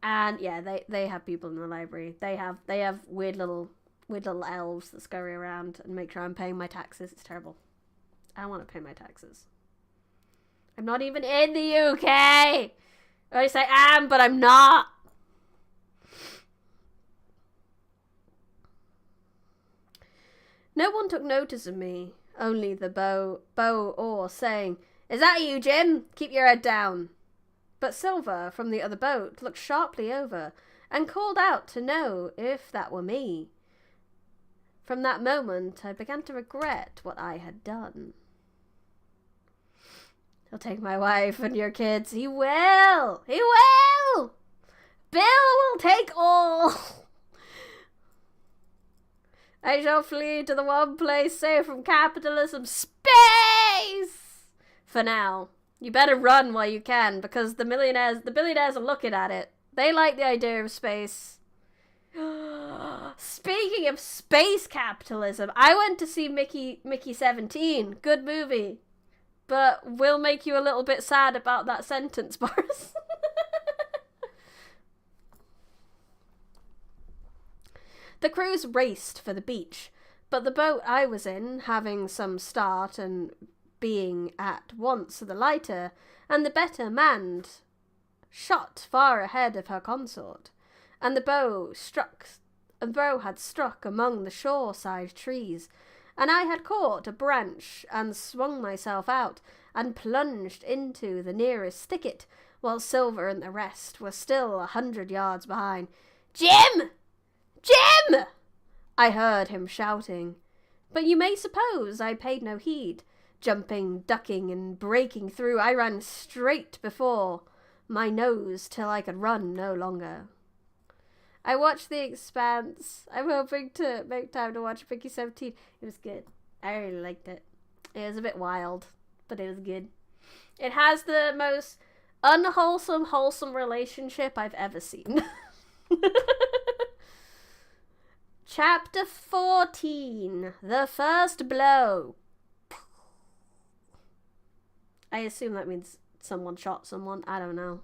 And yeah, they have people in the library. They have weird little elves that scurry around and make sure I'm paying my taxes. It's terrible. I don't want to pay my taxes. I'm not even in the UK. Or I say I am, but I'm not. No one took notice of me, only the bow oar saying, "Is that you, Jim? Keep your head down." But Silver, from the other boat, looked sharply over and called out to know if that were me. From that moment, I began to regret what I had done. He'll take my wife and your kids. He will! He will! Bill will take all! I shall flee to the one place safe from capitalism, space! space! For now. You better run while you can, because the billionaires are looking at it. They like the idea of space. Speaking of space capitalism, I went to see Mickey 17. Good movie. But will make you a little bit sad about that sentence, Boris. The crews raced for the beach, but the boat I was in, having some start and being at once the lighter and the better manned, shot far ahead of her consort, and the bow had struck among the shore-side trees, and I had caught a branch and swung myself out and plunged into the nearest thicket, while Silver and the rest were still 100 yards behind. "Jim! Jim!" I heard him shouting, but you may suppose I paid no heed. Jumping, ducking, and breaking through, I ran straight before my nose till I could run no longer. I watched The Expanse. I'm hoping to make time to watch Mickey 17. It was good. I really liked it. It was a bit wild, but it was good. It has the most unwholesome, wholesome relationship I've ever seen. Chapter 14. The First Blow. I assume that means someone shot someone. I don't know.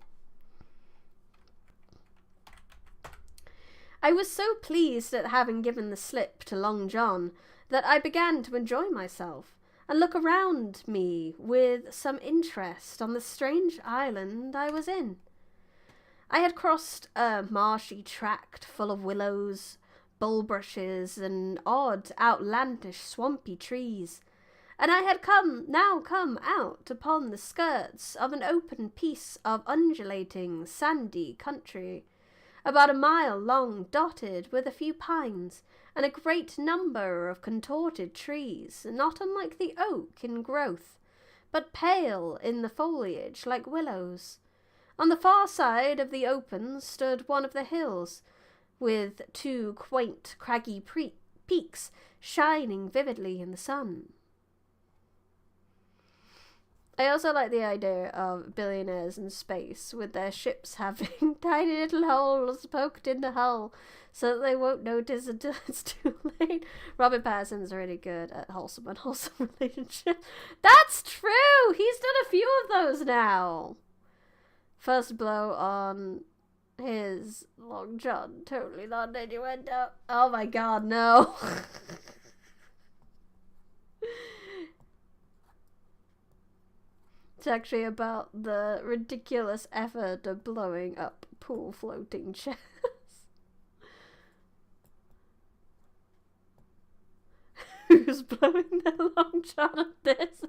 I was so pleased at having given the slip to Long John that I began to enjoy myself and look around me with some interest on the strange island I was in. I had crossed a marshy tract full of willows, bulrushes, and odd, outlandish, swampy trees, and I had now come out upon the skirts of an open piece of undulating, sandy country, about a mile long, dotted with a few pines and a great number of contorted trees, not unlike the oak in growth, but pale in the foliage like willows. On the far side of the open stood one of the hills, with two quaint, craggy peaks shining vividly in the sun. I also like the idea of billionaires in space, with their ships having tiny little holes poked in the hull so that they won't notice until it's too late. Robert Pattinson's really good at wholesome and unwholesome relationships. That's true! He's done a few of those now. First blow on his Long John. Totally not an innuendo. Oh my god, no. It's actually about the ridiculous effort of blowing up pool floating chairs. Who's blowing their Long John at this?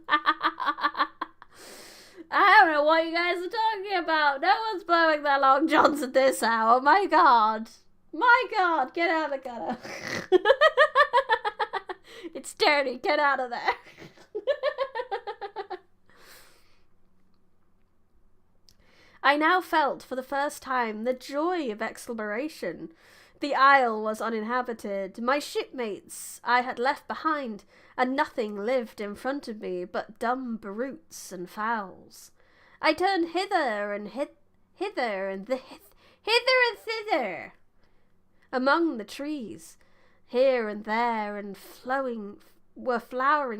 I don't know what you guys are talking about. No one's blowing their Long Johns at this hour. My god. My god, get out of the gutter. It's dirty. Get out of there. I now felt for the first time the joy of exploration. The isle was uninhabited. My shipmates I had left behind, and nothing lived in front of me but dumb brutes and fowls. I turned hither and hither and thither among the trees. Here and there and flowering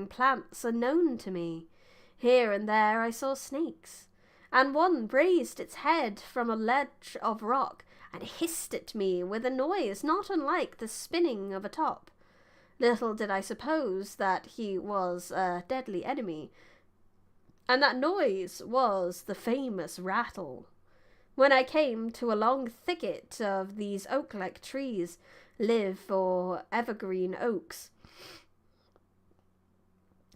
plants unknown to me. Here and there I saw snakes, and one raised its head from a ledge of rock and hissed at me with a noise not unlike the spinning of a top. Little did I suppose that he was a deadly enemy, and that noise was the famous rattle. When I came to a long thicket of these oak-like trees, live or evergreen oaks,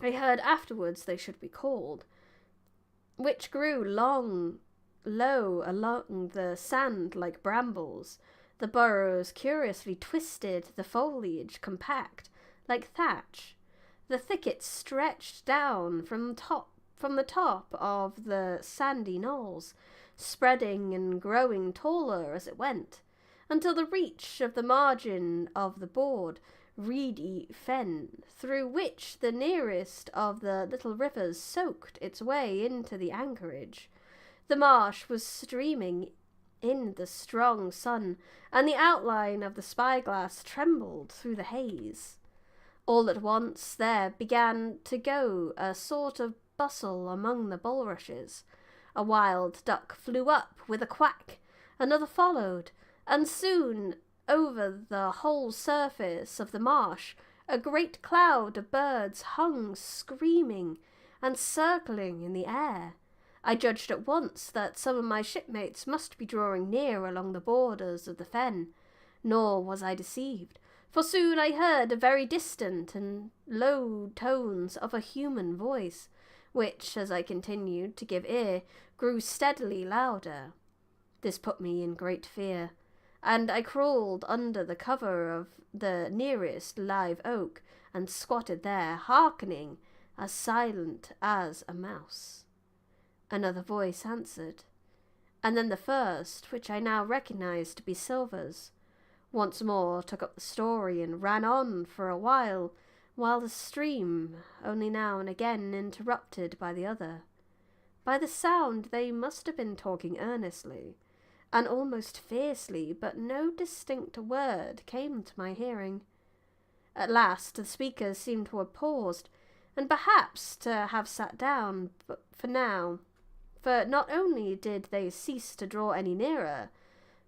I heard afterwards they should be called, which grew low along the sand like brambles, the burrows curiously twisted, the foliage compact, like thatch. The thicket stretched down from the top of the sandy knolls, spreading and growing taller as it went, until the reach of the margin of the board reedy fen, through which the nearest of the little rivers soaked its way into the anchorage. The marsh was streaming in the strong sun, and the outline of the spyglass trembled through the haze. All at once there began to go a sort of bustle among the bulrushes. A wild duck flew up with a quack, another followed, and soon over the whole surface of the marsh a great cloud of birds hung screaming and circling in the air. I judged at once that some of my shipmates must be drawing near along the borders of the fen, nor was I deceived, for soon I heard a very distant and low tones of a human voice, which, as I continued to give ear, grew steadily louder. This put me in great fear, and I crawled under the cover of the nearest live oak and squatted there, hearkening, as silent as a mouse. Another voice answered, and then the first, which I now recognized to be Silver's, once more took up the story and ran on for a while the stream, only now and again interrupted by the other. By the sound they must have been talking earnestly, and almost fiercely, but no distinct word came to my hearing. At last the speakers seemed to have paused, and perhaps to have sat down, but for not only did they cease to draw any nearer,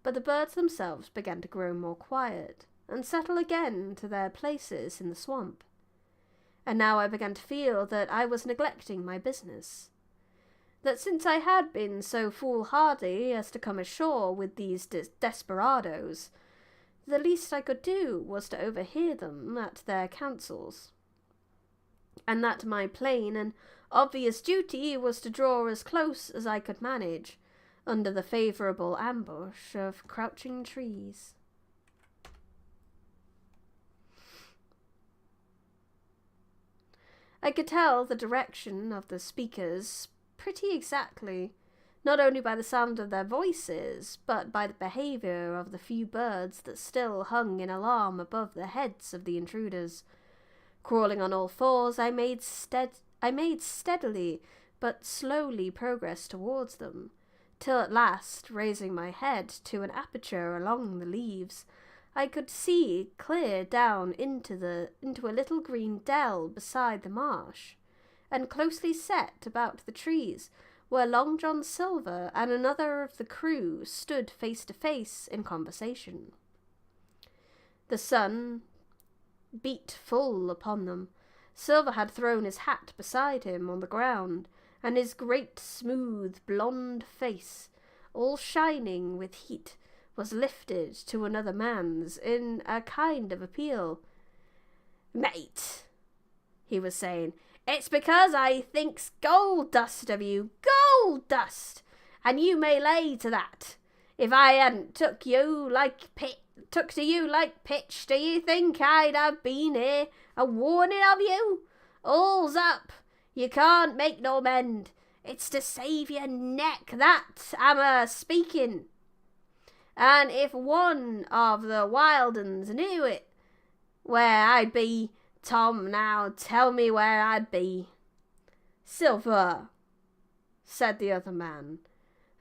but the birds themselves began to grow more quiet, and settle again to their places in the swamp. And now I began to feel that I was neglecting my business, that since I had been so foolhardy as to come ashore with these desperadoes, the least I could do was to overhear them at their councils, and that my plain and obvious duty was to draw as close as I could manage, under the favourable ambush of crouching trees. I could tell the direction of the speakers pretty exactly, not only by the sound of their voices, but by the behaviour of the few birds that still hung in alarm above the heads of the intruders. Crawling on all fours, I made steadily but slowly progress towards them, till at last, raising my head to an aperture along the leaves, I could see clear down into a little green dell beside the marsh, and closely set about the trees, where Long John Silver and another of the crew stood face to face in conversation. The sun beat full upon them. Silver had thrown his hat beside him on the ground, and his great smooth blonde face, all shining with heat, was lifted to another man's in a kind of appeal. "Mate," he was saying, "it's because I thinks gold dust of you, gold dust, and you may lay to that. If I hadn't took to you like pitch, do you think I'd have been here a warning of you? All's up, you can't make no mend. It's to save your neck that I'm a speaking. And if one of the wild uns knew it, where I'd be, Tom, now tell me where I'd be." "Silver," said the other man.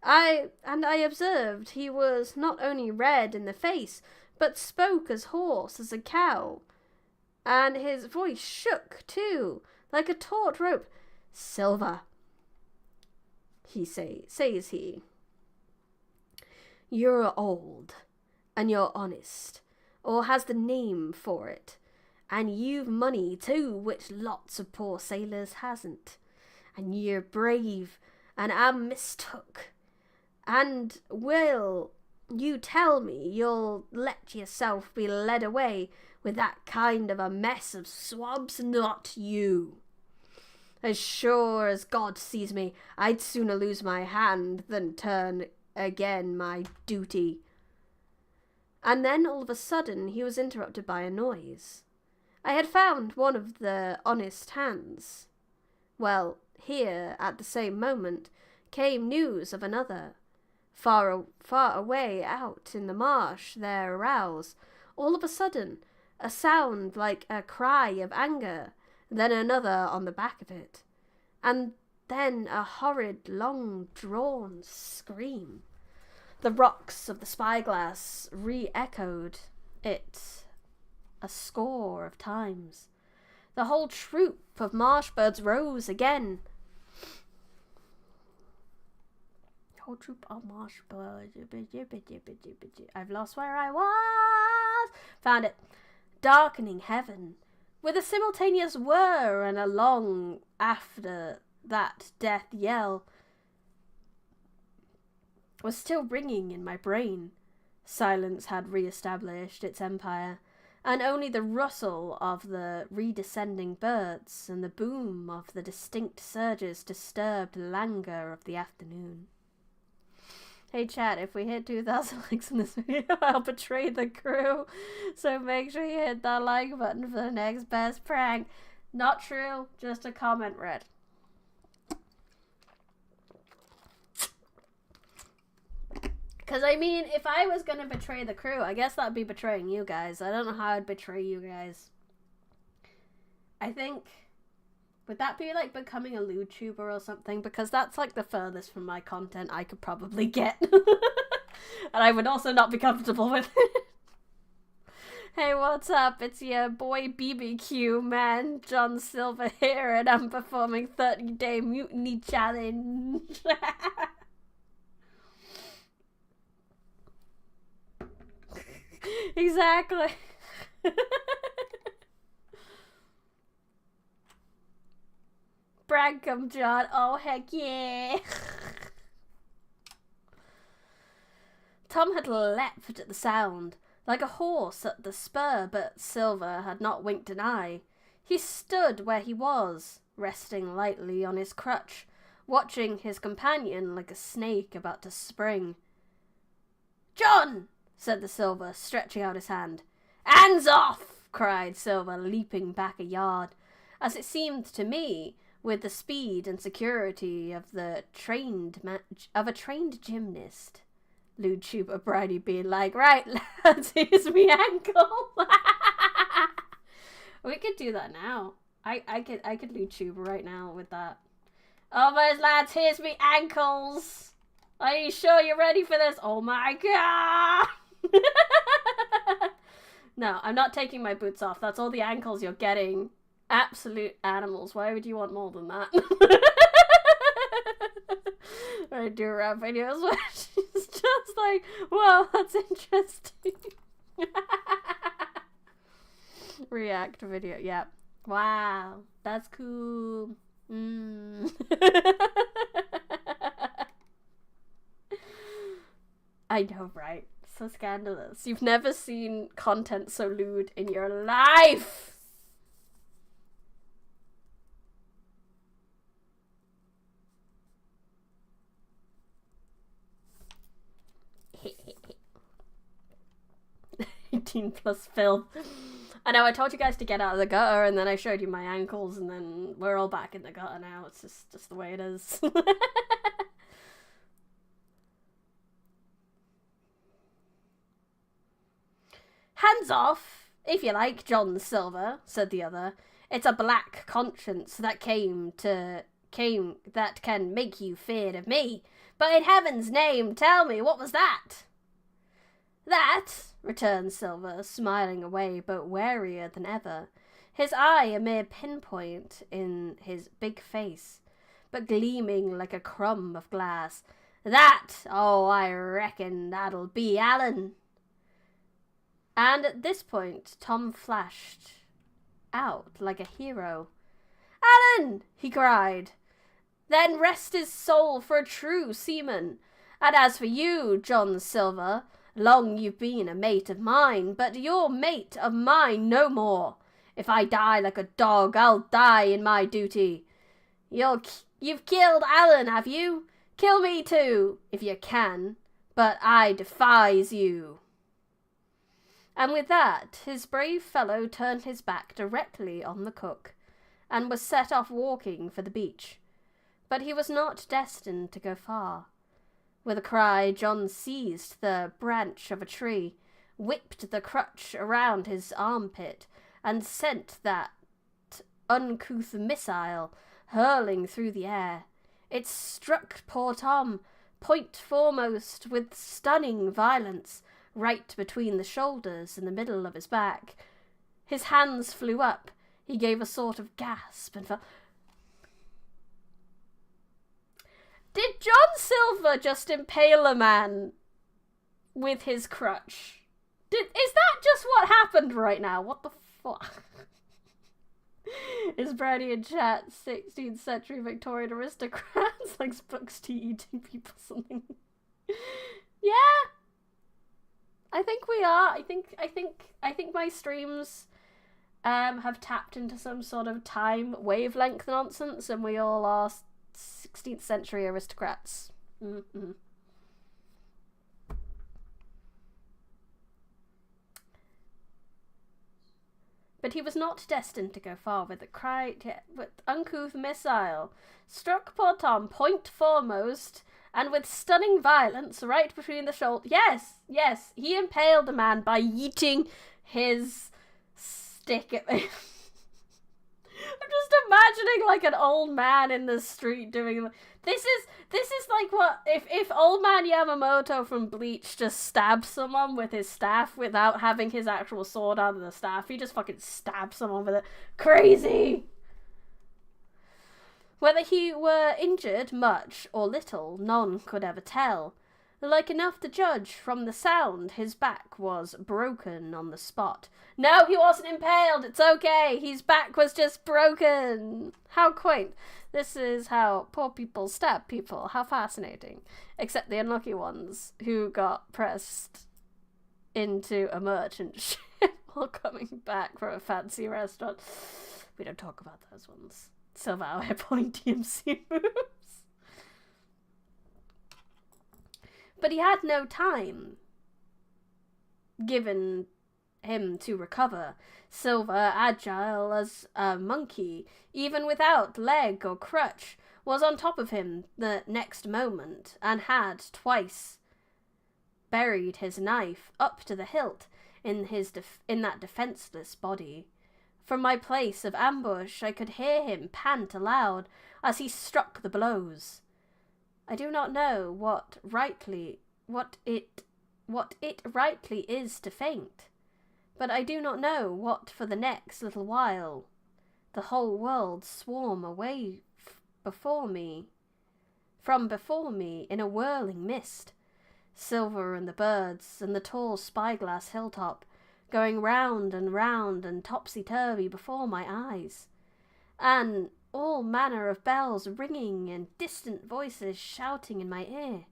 I observed he was not only red in the face, but spoke as hoarse as a cow, and his voice shook too, like a taut rope. "Silver," says he, "you're old, and you're honest, or has the name for it, and you've money too, which lots of poor sailors hasn't, and you're brave, and I'm mistook, and will you tell me you'll let yourself be led away with that kind of a mess of swabs? Not you. As sure as God sees me, I'd sooner lose my hand than turn again my duty." And then all of a sudden he was interrupted by a noise. I had found one of the honest hands. Well, here at the same moment came news of another. Far away out in the marsh there arose, all of a sudden, a sound like a cry of anger, then another on the back of it, and then a horrid, long-drawn scream. The rocks of the spyglass re-echoed it a score of times. The whole troop of marsh birds rose again. Whole troop of marsh birds. I've lost where I was. Found it. Darkening heaven, with a simultaneous whir and a long after that death yell was still ringing in my brain. Silence had re-established its empire, and only the rustle of the redescending birds and the boom of the distinct surges disturbed the languor of the afternoon. Hey chat, if we hit 2,000 likes in this video, I'll betray the crew. So make sure you hit that like button for the next best prank. Not true, just a comment read. Because, I mean, if I was going to betray the crew, I guess that'd be betraying you guys. I don't know how I'd betray you guys. I think... Would that be like becoming a YouTuber or something? Because that's like the furthest from my content I could probably get. And I would also not be comfortable with it. Hey, what's up? It's your boy BBQ, man. John Silver here, and I'm performing 30-day mutiny challenge. Exactly. Bragcom John, oh heck yeah. Tom had leapt at the sound, like a horse at the spur, but Silver had not winked an eye. He stood where he was, resting lightly on his crutch, watching his companion like a snake about to spring. John! Said the Silver, stretching out his hand. Hands off! Cried Silver, leaping back a yard, as it seemed to me, with the speed and security of a trained gymnast. YouTuber Bridie being like, right, lads, here's me ankle. We could do that now. I could YouTuber right now with that. Almost, lads, here's me ankles. Are you sure you're ready for this? Oh my god! No, I'm not taking my boots off. That's all the ankles you're getting. Absolute animals. Why would you want more than that? I do rap videos where she's just like, whoa, that's interesting. React video, yeah. Wow, that's cool. I know, right? So scandalous. You've never seen content so lewd in your life! +18 filth. I know, I told you guys to get out of the gutter, and then I showed you my ankles, and then we're all back in the gutter now. It's just the way it is. Hands off, if you like, John Silver, said the other. It's a black conscience that that can make you feared of me. But in heaven's name, tell me, what was that? That, returned Silver, smiling away, but warier than ever, his eye a mere pinpoint in his big face, but gleaming like a crumb of glass. That, oh, I reckon that'll be Alan. And at this point, Tom flashed out like a hero. Alan! He cried. Then rest his soul for a true seaman. And as for you, John Silver, long you've been a mate of mine, but you're mate of mine no more. If I die like a dog, I'll die in my duty. You've killed Alan, have you? Kill me too, if you can, but I defies you. And with that, his brave fellow turned his back directly on the cook, and was set off walking for the beach. But he was not destined to go far. With a cry, John seized the branch of a tree, whipped the crutch around his armpit, and sent that uncouth missile hurling through the air. It struck poor Tom, point foremost, with stunning violence, right between the shoulders and the middle of his back. His hands flew up. He gave a sort of gasp and fell. Did John Silver just impale a man with his crutch? Is that just what happened right now? What the fuck? Is Brady in chat 16th century Victorian aristocrats like books to eating people something? Yeah, I think we are. I think my streams have tapped into some sort of time wavelength nonsense, and we all are 16th century aristocrats. Mm-hmm. But he was not destined to go far with with uncouth missile. Struck poor Tom point foremost, and with stunning violence right between the shoulders. Yes, he impaled a man by yeeting his stick at me. I'm just imagining like an old man in the street doing. This is like what if old man Yamamoto from Bleach just stabs someone with his staff without having his actual sword out of the staff. He just fucking stabs someone with it. Crazy. Whether he were injured much or little, none could ever tell. Like enough to judge from the sound, his back was broken on the spot. No, he wasn't impaled. It's okay. His back was just broken. How quaint. This is how poor people stab people. How fascinating. Except the unlucky ones who got pressed into a merchant ship while coming back from a fancy restaurant. We don't talk about those ones. Silver Hour point DMC moves. But he had no time given him to recover. Silver, agile as a monkey, even without leg or crutch, was on top of him the next moment, and had twice buried his knife up to the hilt in that defenceless body. From my place of ambush, I could hear him pant aloud as he struck the blows. I do not know what it rightly is to faint, but I do not know what for the next little while. The whole world swarm away before me in a whirling mist. Silver and the birds and the tall spyglass hilltop going round and topsy-turvy before my eyes, and all manner of bells ringing and distant voices shouting in my ear.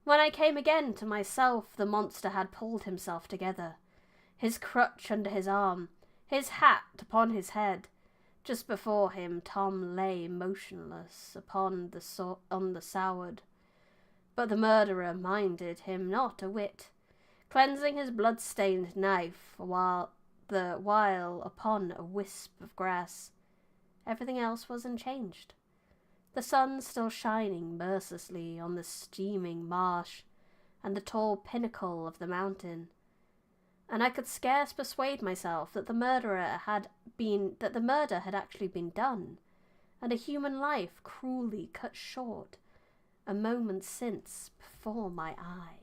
When I came again to myself, the monster had pulled himself together, his crutch under his arm, his hat upon his head. Just before him Tom lay motionless on the sward, but the murderer minded him not a whit, cleansing his blood-stained knife while upon a wisp of grass. Everything else was unchanged. The sun still shining mercilessly on the steaming marsh and the tall pinnacle of the mountain, and I could scarce persuade myself that the murder had actually been done, and a human life cruelly cut short a moment since before my eyes.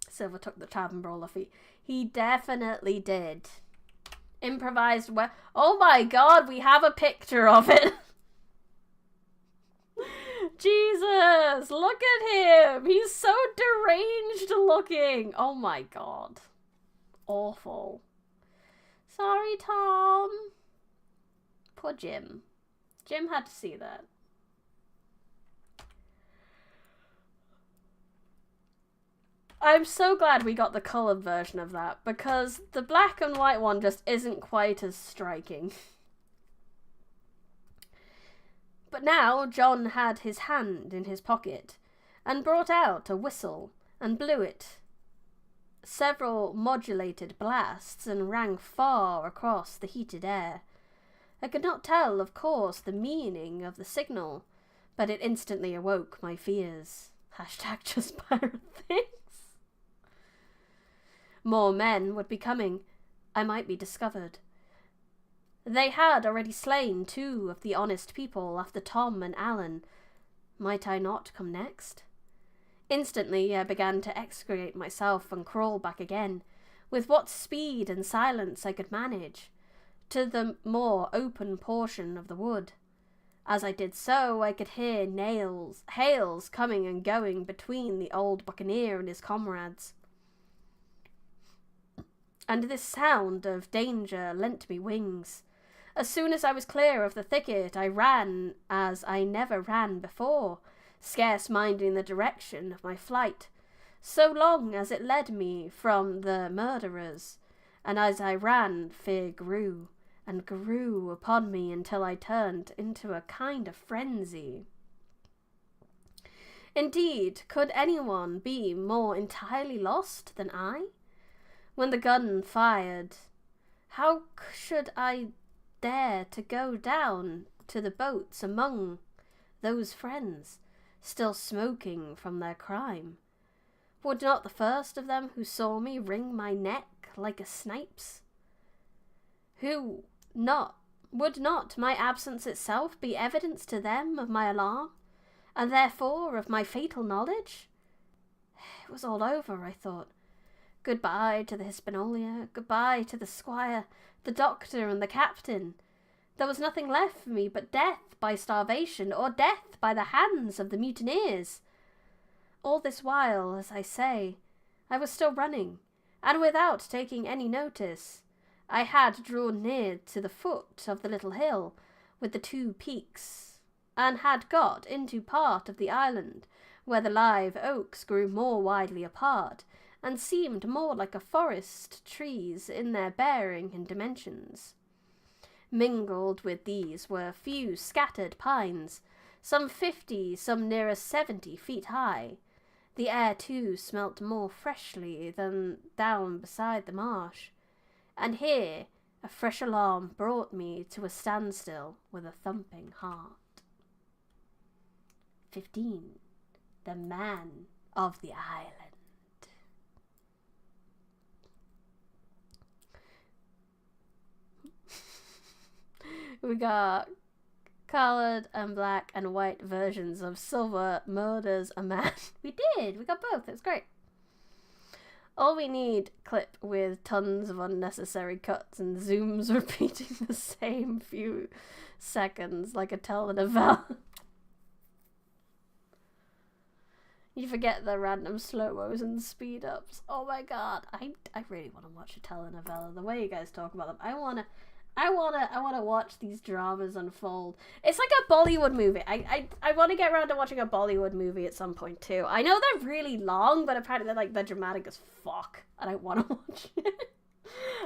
Silver took the tavern brawler feat. He definitely did. Improvised oh my god, we have a picture of it. Jesus, look at him. He's so deranged looking. Oh my god. Awful. Sorry, Tom. Poor Jim. Jim had to see that. I'm so glad we got the coloured version of that, because the black and white one just isn't quite as striking. But now John had his hand in his pocket, and brought out a whistle, and blew it. Several modulated blasts, and rang far across the heated air. I could not tell, of course, the meaning of the signal, but it instantly awoke my fears. Hashtag just pirate things. More men would be coming. I might be discovered. They had already slain 2 of the honest people after Tom and Alan. Might I not come next? Instantly I began to excoriate myself and crawl back again, with what speed and silence I could manage, to the more open portion of the wood. As I did so, I could hear hails coming and going between the old buccaneer and his comrades. And this sound of danger lent me wings. As soon as I was clear of the thicket, I ran as I never ran before, scarce minding the direction of my flight, so long as it led me from the murderers. And as I ran, fear grew and grew upon me until I turned into a kind of frenzy. Indeed, could anyone be more entirely lost than I? When the gun fired, how should I dare to go down to the boats among those friends, still smoking from their crime? Would not the first of them who saw me wring my neck like a snipe's? Would not my absence itself be evidence to them of my alarm, and therefore of my fatal knowledge? It was all over, I thought. Goodbye to the Hispaniola, goodbye to the squire, the doctor, and the captain. There was nothing left for me but death by starvation, or death by the hands of the mutineers. All this while, as I say, I was still running, and without taking any notice. I had drawn near to the foot of the little hill with the 2 peaks, and had got into part of the island where the live oaks grew more widely apart, and seemed more like a forest trees in their bearing and dimensions. Mingled with these were a few scattered pines, some 50, some nearer 70 feet high. The air, too, smelt more freshly than down beside the marsh, and here a fresh alarm brought me to a standstill with a thumping heart. 15. The Man of the Island. We got coloured and black and white versions of Silver Murders a Man. We did! We got both. It was great. All we need, clip with tons of unnecessary cuts and zooms repeating the same few seconds like a telenovela. You forget the random slow-mos and speed-ups. Oh my god. I really want to watch a telenovela. The way you guys talk about them. I wanna watch these dramas unfold. It's like a Bollywood movie. I want to get around to watching a Bollywood movie at some point too. I know they're really long, but apparently they're dramatic as fuck, and I want to watch it.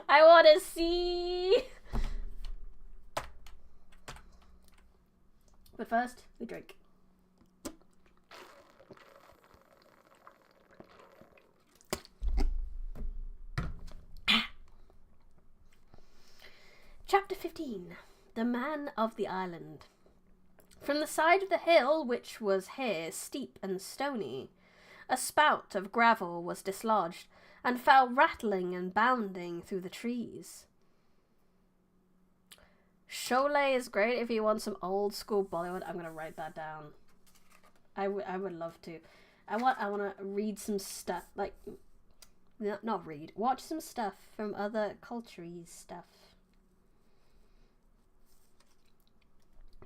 I want to see. But first, we drink. Chapter 15. The Man of the Island. From the side of the hill, which was here steep and stony, a spout of gravel was dislodged, and fell rattling and bounding through the trees. Sholay is great if you want some old school Bollywood. I'm gonna write that down. I would love to. I want to read some stuff, like, not read, watch some stuff from other cultures stuff.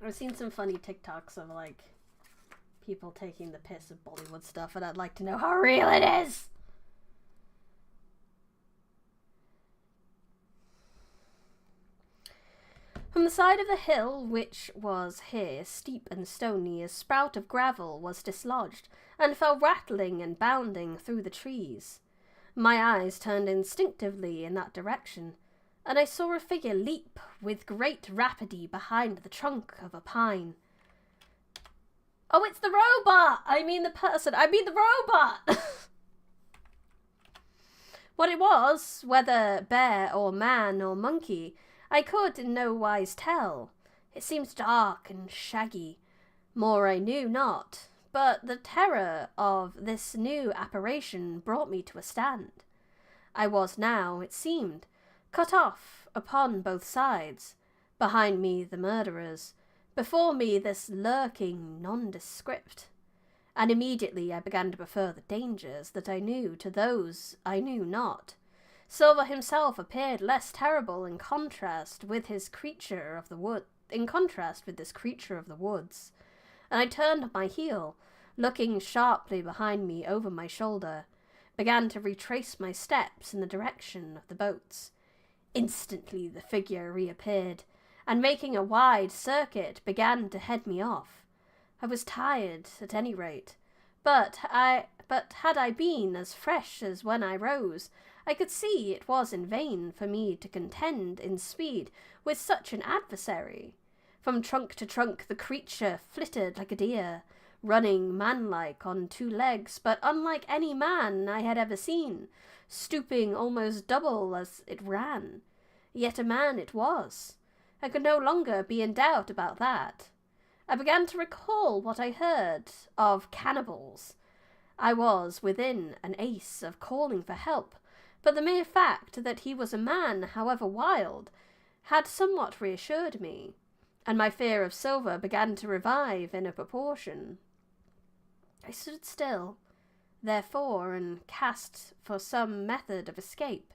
I've seen some funny TikToks of, like, people taking the piss of Bollywood stuff, and I'd like to know how real it is! From the side of the hill, which was here steep and stony, a sprout of gravel was dislodged, and fell rattling and bounding through the trees. My eyes turned instinctively in that direction, and I saw a figure leap with great rapidity behind the trunk of a pine. Oh, it's the robot! I mean the robot! What it was, whether bear or man or monkey, I could in no wise tell. It seemed dark and shaggy. More I knew not, But the terror of this new apparition brought me to a stand. I was now, it seemed, cut off upon both sides. Behind me the murderers, before me this lurking nondescript. And immediately I began to prefer the dangers that I knew to those I knew not. Silver himself appeared less terrible in contrast with this creature of the woods, and I turned on my heel, looking sharply behind me over my shoulder, began to retrace my steps in the direction of the boats. Instantly the figure reappeared, and making a wide circuit began to head me off. I was tired, at any rate, but had I been as fresh as when I rose, I could see it was in vain for me to contend in speed with such an adversary. From trunk to trunk the creature flitted like a deer, running manlike on 2 legs, but unlike any man I had ever seen, stooping almost double as it ran. Yet a man it was. I could no longer be in doubt about that. I began to recall what I heard of cannibals. I was within an ace of calling for help, but the mere fact that he was a man, however wild, had somewhat reassured me, and my fear of Silver began to revive in a proportion. I stood still, therefore, and cast for some method of escape,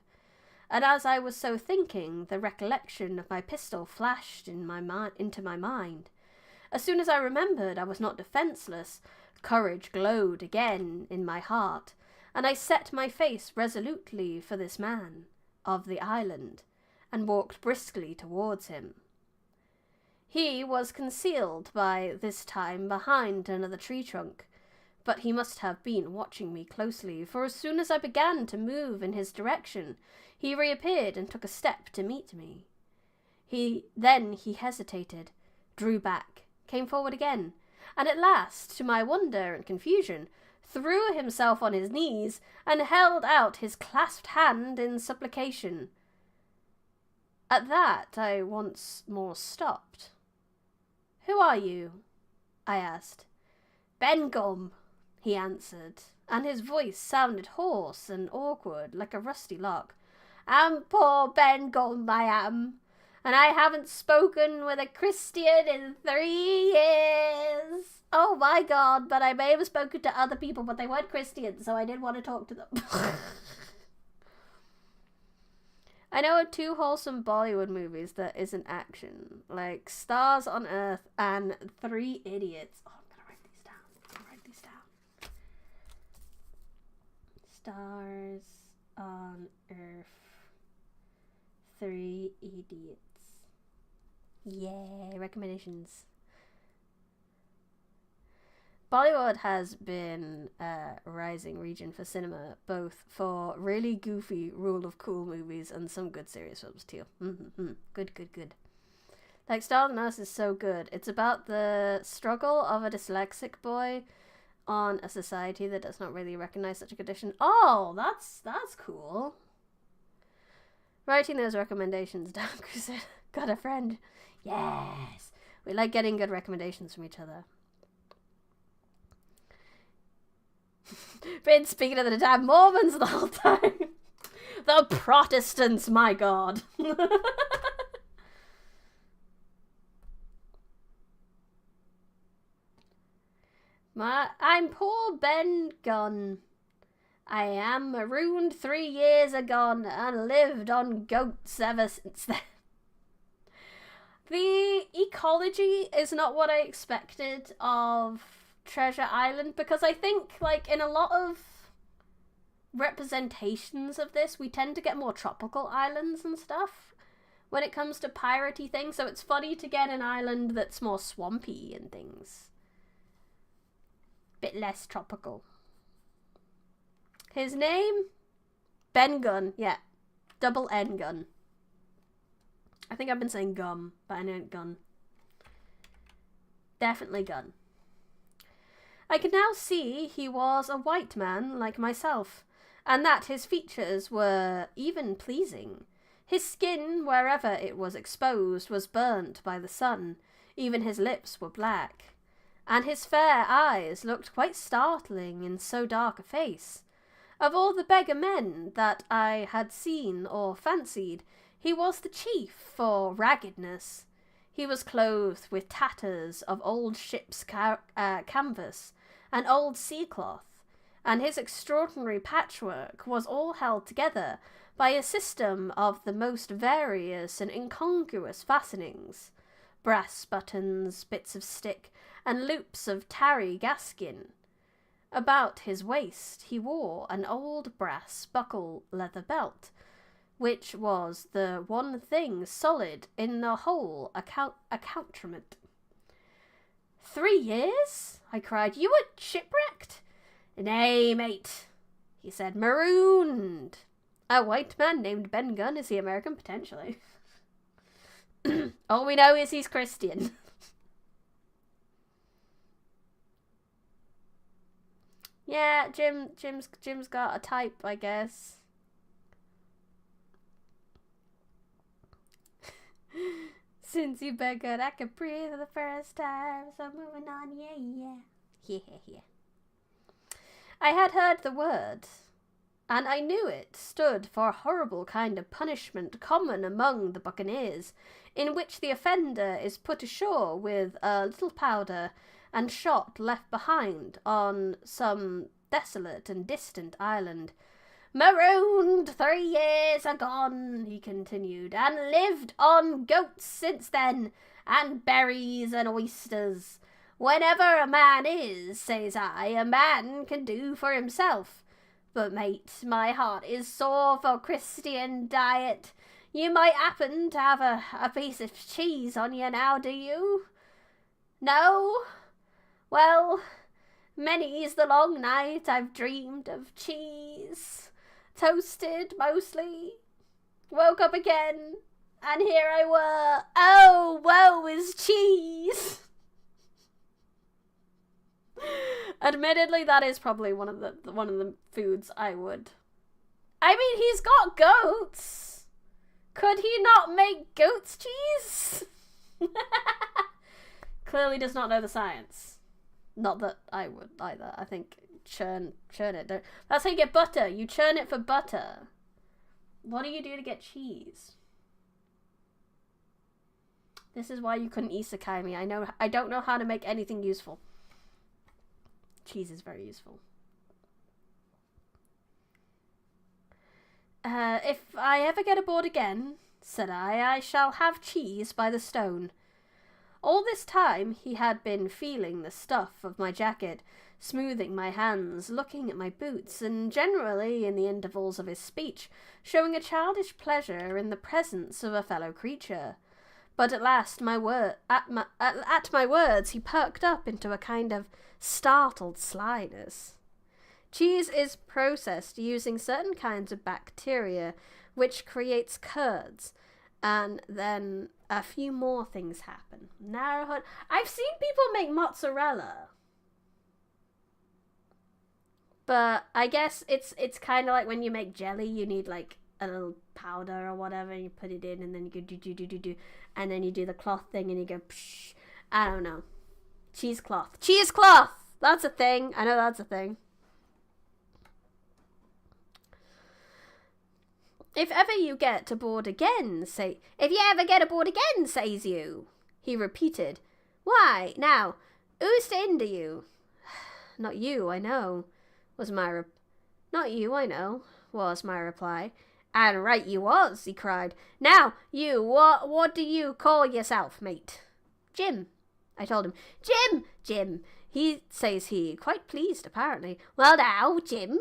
and as I was so thinking, the recollection of my pistol flashed into my mind. As soon as I remembered I was not defenceless, courage glowed again in my heart, and I set my face resolutely for this man of the island, and walked briskly towards him. He was concealed by this time behind another tree trunk, but he must have been watching me closely, for as soon as I began to move in his direction, he reappeared and took a step to meet me. Then he hesitated, drew back, came forward again, and at last, to my wonder and confusion, threw himself on his knees and held out his clasped hand in supplication. At that I once more stopped. "Who are you?" I asked. "Ben Gum," he answered, and his voice sounded hoarse and awkward like a rusty lock. "I'm poor Ben Gum, I am, and I haven't spoken with a Christian in 3 years. Oh my God, but I may have spoken to other people, but they weren't Christians, so I didn't want to talk to them." I know of 2 wholesome Bollywood movies that isn't action, like Stars on Earth and 3 Idiots. Oh, I'm gonna write these down. Stars on Earth, 3 Idiots. Yay, recommendations. Bollywood has been a rising region for cinema, both for really goofy rule of cool movies and some good serious films too. Good. Like Stars on Earth is so good. It's about the struggle of a dyslexic boy on a society that does not really recognize such a condition. Oh, that's cool. Writing those recommendations down, because got a friend. Yes, we like getting good recommendations from each other. Been speaking of the damn Mormons the whole time. The Protestants, my God. I'm poor Ben Gunn. I am marooned 3 years agone and lived on goats ever since then. The ecology is not what I expected of Treasure Island, because I think, like, in a lot of representations of this, we tend to get more tropical islands and stuff when it comes to piratey things, so it's funny to get an island that's more swampy and things. Bit less tropical. His name? Ben Gunn, yeah. Double N Gun. I think I've been saying gum, but I know gun. Definitely gun. I could now see he was a white man like myself, and that his features were even pleasing. His skin, wherever it was exposed, was burnt by the sun. Even his lips were black. and his fair eyes looked quite startling in so dark a face. Of all the beggar men that I had seen or fancied, he was the chief for raggedness. He was clothed with tatters of old ship's canvas and old sea-cloth, and his extraordinary patchwork was all held together by a system of the most various and incongruous fastenings, brass buttons, bits of stick, and loops of tarry gaskin. About his waist he wore an old brass buckle leather belt, which was the one thing solid in the whole accoutrement. 3 years? I cried. You were shipwrecked? Nay, mate, he said. Marooned. A white man named Ben Gunn. Is he American? Potentially. All we know is he's Christian. Yeah, Jim's got a type, I guess. Since you beggared, I could breathe for the first time. So moving on, yeah. I had heard the word, and I knew it stood for a horrible kind of punishment common among the buccaneers, in which the offender is put ashore with a little powder and shot left behind on some desolate and distant island. Marooned 3 years agone, he continued, and lived on goats since then, and berries and oysters. Whenever a man is, says I, a man can do for himself. But, mate, my heart is sore for Christian diet. You might happen to have a piece of cheese on you now, do you? No? Well, many's the long night I've dreamed of cheese. Toasted, mostly. Woke up again, and here I were. Oh, woe is cheese! Admittedly, that is probably one of the foods I would. I mean, he's got goats. Could he not make goat's cheese? Clearly does not know the science. Not that I would either. I think churn it. That's how you get butter. You churn it for butter. What do you do to get cheese? This is why you couldn't isekai me. I don't know how to make anything useful. Cheese is very useful. If I ever get aboard again, said I shall have cheese by the stone. All this time he had been feeling the stuff of my jacket, smoothing my hands, looking at my boots, and generally, in the intervals of his speech, showing a childish pleasure in the presence of a fellow creature. But at last, at my words, he perked up into a kind of startled slyness. Cheese is processed using certain kinds of bacteria, which creates curds, and then a few more things happen. Narrowhood. I've seen people make mozzarella, but I guess it's kind of like when you make jelly, you need like a little powder or whatever, and you put it in, and then you go do, and then you do the cloth thing, and you go psh. I don't know. Cheesecloth. That's a thing. I know that's a thing. If ever you get aboard again, says you, he repeated. Why, now, who's to hinder you? Not you, I know, was my reply. And right you was, he cried. Now, you, what do you call yourself, mate? Jim, I told him. Jim, says he, quite pleased apparently. Well now, Jim,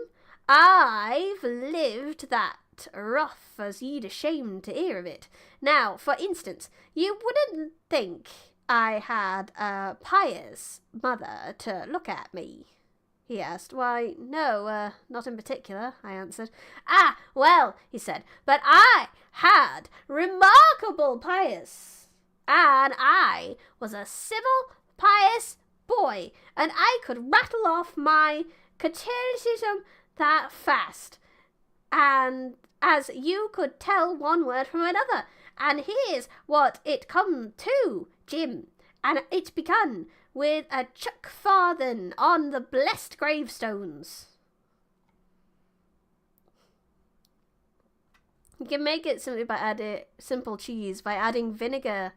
I've lived that rough as you'd ashamed to hear of it. Now, for instance, you wouldn't think I had a pious mother to look at me, he asked. Why, no, not in particular, I answered. Ah, well, he said, but I had remarkable pious, and I was a civil, pious boy, and I could rattle off my catechism that fast, and as you could tell one word from another. And here's what it come to, Jim, and it's begun with a chuck farthing on the blessed gravestones. You can make it simply by adding simple cheese by adding vinegar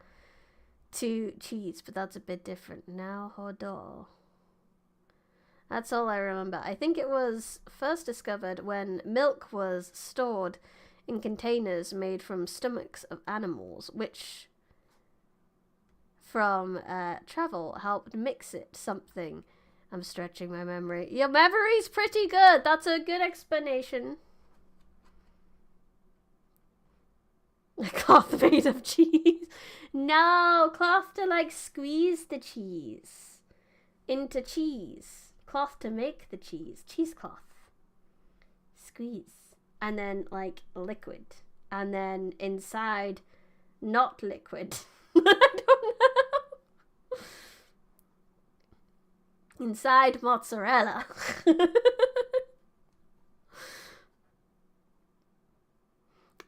to cheese, but that's a bit different. Now hodor. That's all I remember. I think it was first discovered when milk was stored in containers made from stomachs of animals, which from travel helped mix it something. I'm stretching my memory. Your memory's pretty good. That's a good explanation. A cloth made of cheese. No, cloth to like squeeze the cheese into cheese. Cloth to make the cheese. Cheesecloth. Squeeze. And then like liquid. And then inside not liquid. I don't know. Inside mozzarella.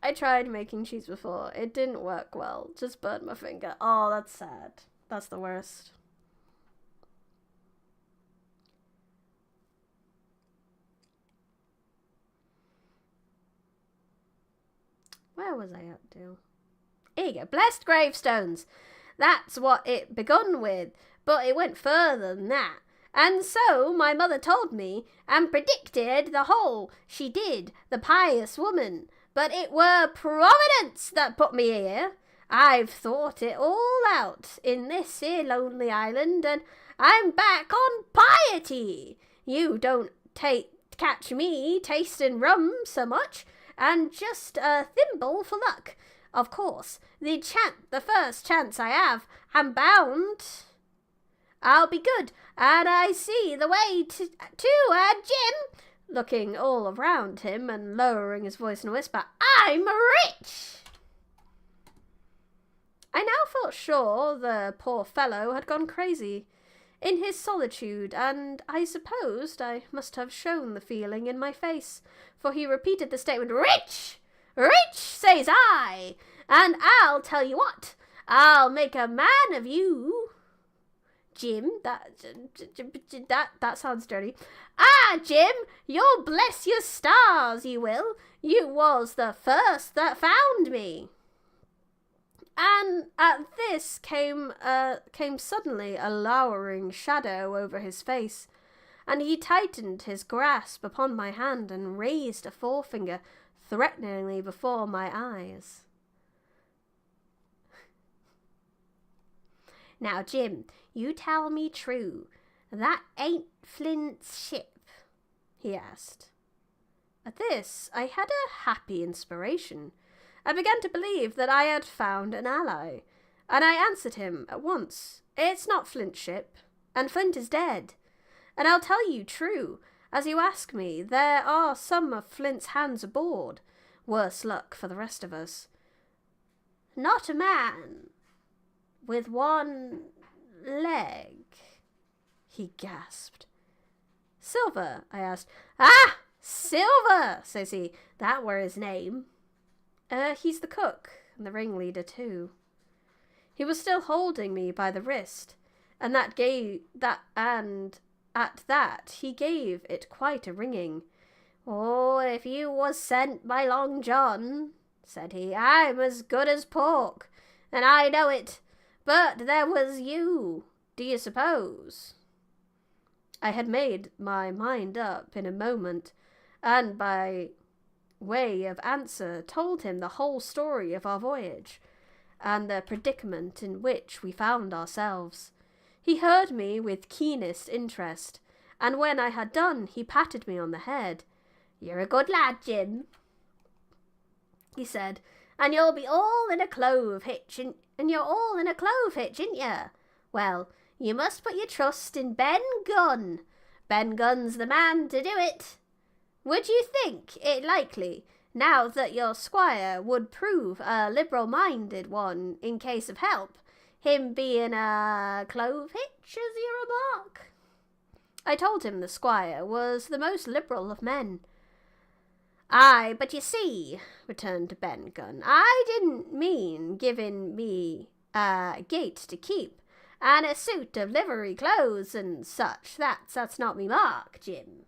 I tried making cheese before. It didn't work well. Just burned my finger. Oh, that's sad. That's the worst. Where was I up to? Here you go. Blessed gravestones. That's what it begun with. But it went further than that. And so my mother told me and predicted the whole. She did, the pious woman. But it were Providence that put me here. I've thought it all out in this here lonely island, and I'm back on piety. You don't catch me tasting rum so much, and just a thimble for luck. Of course, the first chance I have, I'm bound I'll be good, and I see the way to Jim, looking all around him and lowering his voice in a whisper, I'm rich! I now felt sure the poor fellow had gone crazy in his solitude, and I supposed I must have shown the feeling in my face, for he repeated the statement, Rich! Rich, says I, and I'll tell you what, I'll make a man of you. Jim, that sounds dirty. Ah, Jim, you'll bless your stars, you will. You was the first that found me. And at this came suddenly a lowering shadow over his face, and he tightened his grasp upon my hand and raised a forefinger threateningly before my eyes. Now, Jim, you tell me true, that ain't Flint's ship? He asked. At this, I had a happy inspiration. I began to believe that I had found an ally, and I answered him at once. It's not Flint's ship, and Flint is dead. And I'll tell you true, as you ask me, there are some of Flint's hands aboard. Worse luck for the rest of us. Not a man with one leg, he gasped. Silver, I asked. Ah, Silver, says he. That were his name. He's the cook, and the ringleader too. He was still holding me by the wrist, and at that he gave it quite a wringing. Oh, if you was sent by Long John, said he, I'm as good as pork, and I know it. But there was you, do you suppose? I had made my mind up in a moment, and by way of answer told him the whole story of our voyage, and the predicament in which we found ourselves. He heard me with keenest interest, and when I had done, he patted me on the head. You're a good lad, Jim, he said, and you'll be all in a clove hitch, and you're all in a clove hitch, ain't you? Well, you must put your trust in Ben Gunn. Ben Gunn's the man to do it. Would you think it likely, now that your squire would prove a liberal-minded one in case of help, him being a clove hitch, as you remark? I told him the squire was the most liberal of men. Aye, but you see, returned Ben Gunn, I didn't mean giving me a gate to keep, and a suit of livery clothes and such. That's not me mark, Jim.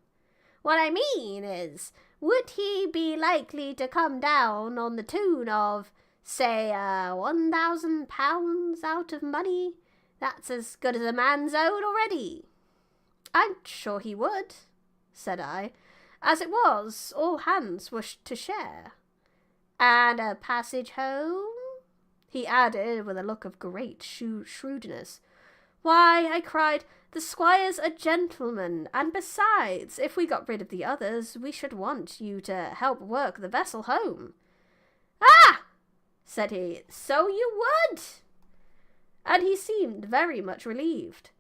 What I mean is, would he be likely to come down on the tune of, say, £1,000 out of money? That's as good as a man's owed already. I'm sure he would, said I. As it was, all hands were to share. And a passage home? He added with a look of great shrewdness. Why, I cried, the squire's a gentleman, and besides, if we got rid of the others, we should want you to help work the vessel home. Ah! said he, so you would! And he seemed very much relieved.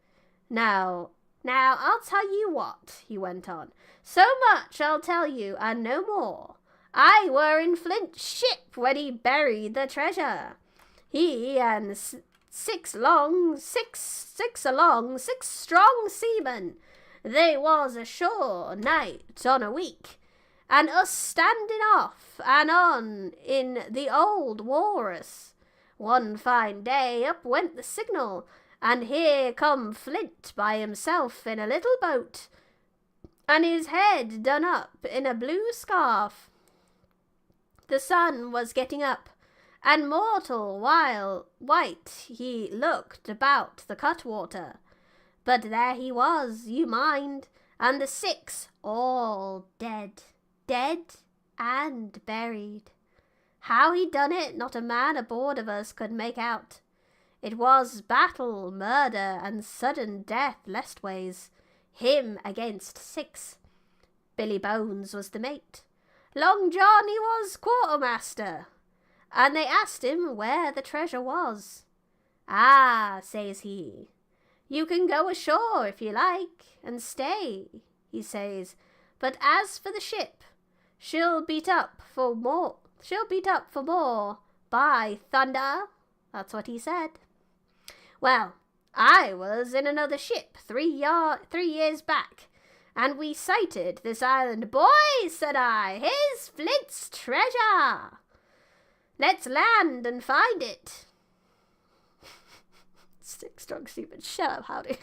Now, I'll tell you what, he went on. So much I'll tell you, and no more. I were in Flint's ship when he buried the treasure. He and six strong seamen. They was ashore night on a week, and us standing off and on in the old walrus. One fine day up went the signal, and here come Flint by himself in a little boat, and his head done up in a blue scarf. The sun was getting up, and mortal white he looked about the cutwater. But there he was, you mind, and the six all dead and buried. How he done it, not a man aboard of us could make out. It was battle, murder, and sudden death lestways, him against six. Billy Bones was the mate. Long John he was quartermaster, and they asked him where the treasure was. Ah, says he, you can go ashore if you like, and stay, he says, but as for the ship, she'll beat up for more, by thunder. That's what he said. Well, I was in another ship 3 years back, and we sighted this island. Boys, said I, here's Flint's treasure. Let's land and find it. Six drunk stupid. Shut up, Howdy.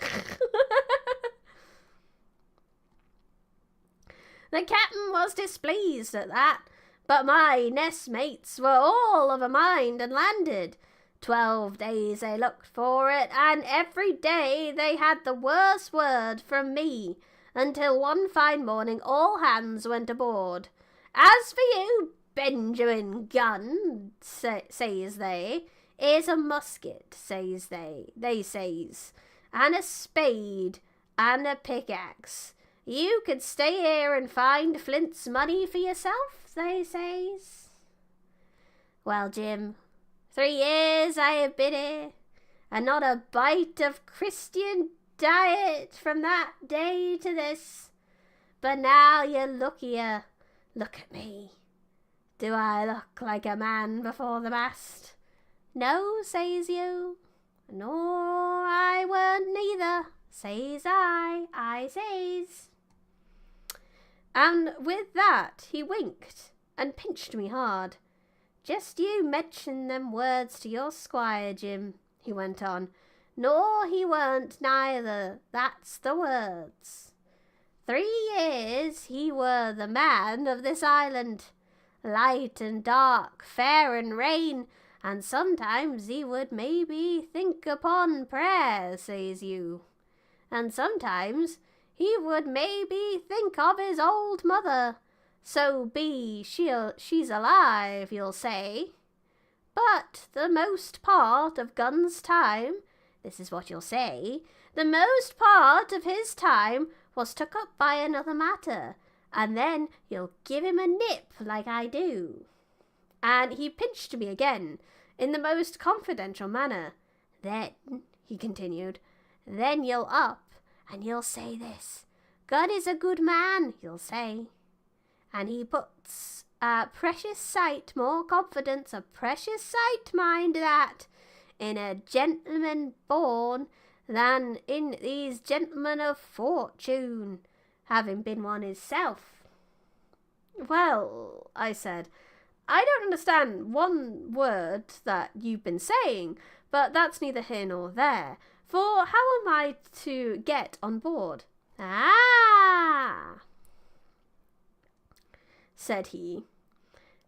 The captain was displeased at that, but my messmates were all of a mind and landed. 12 days they looked for it, and every day they had the worst word from me, until one fine morning all hands went aboard. As for you, Benjamin Gunn, says they, here's a musket, says they says, and a spade and a pickaxe. You could stay here and find Flint's money for yourself, they says. Well, Jim, 3 years I have been here, and not a bite of Christian diet from that day to this. But now you look here, look at me. Do I look like a man before the mast? No, says you. Nor I weren't neither, says I says. And with that he winked and pinched me hard. Just you mention them words to your squire, Jim, he went on. Nor he weren't neither, that's the words. 3 years he were the man of this island, light and dark, fair and rain, and sometimes he would maybe think upon prayer, says you, and sometimes he would maybe think of his old mother, so be she's alive, you'll say. But the most part of Gunn's time, this is what you'll say, the most part of his time was took up by another matter, and then you'll give him a nip like I do. And he pinched me again, in the most confidential manner. Then, he continued, then you'll up, and you'll say this, God is a good man, you'll say. And he puts a precious sight more confidence, a precious sight, mind that, in a gentleman born than in these gentlemen of fortune, having been one himself. Well, I said, I don't understand one word that you've been saying, but that's neither here nor there, For how am I to get on board? Ah, said he.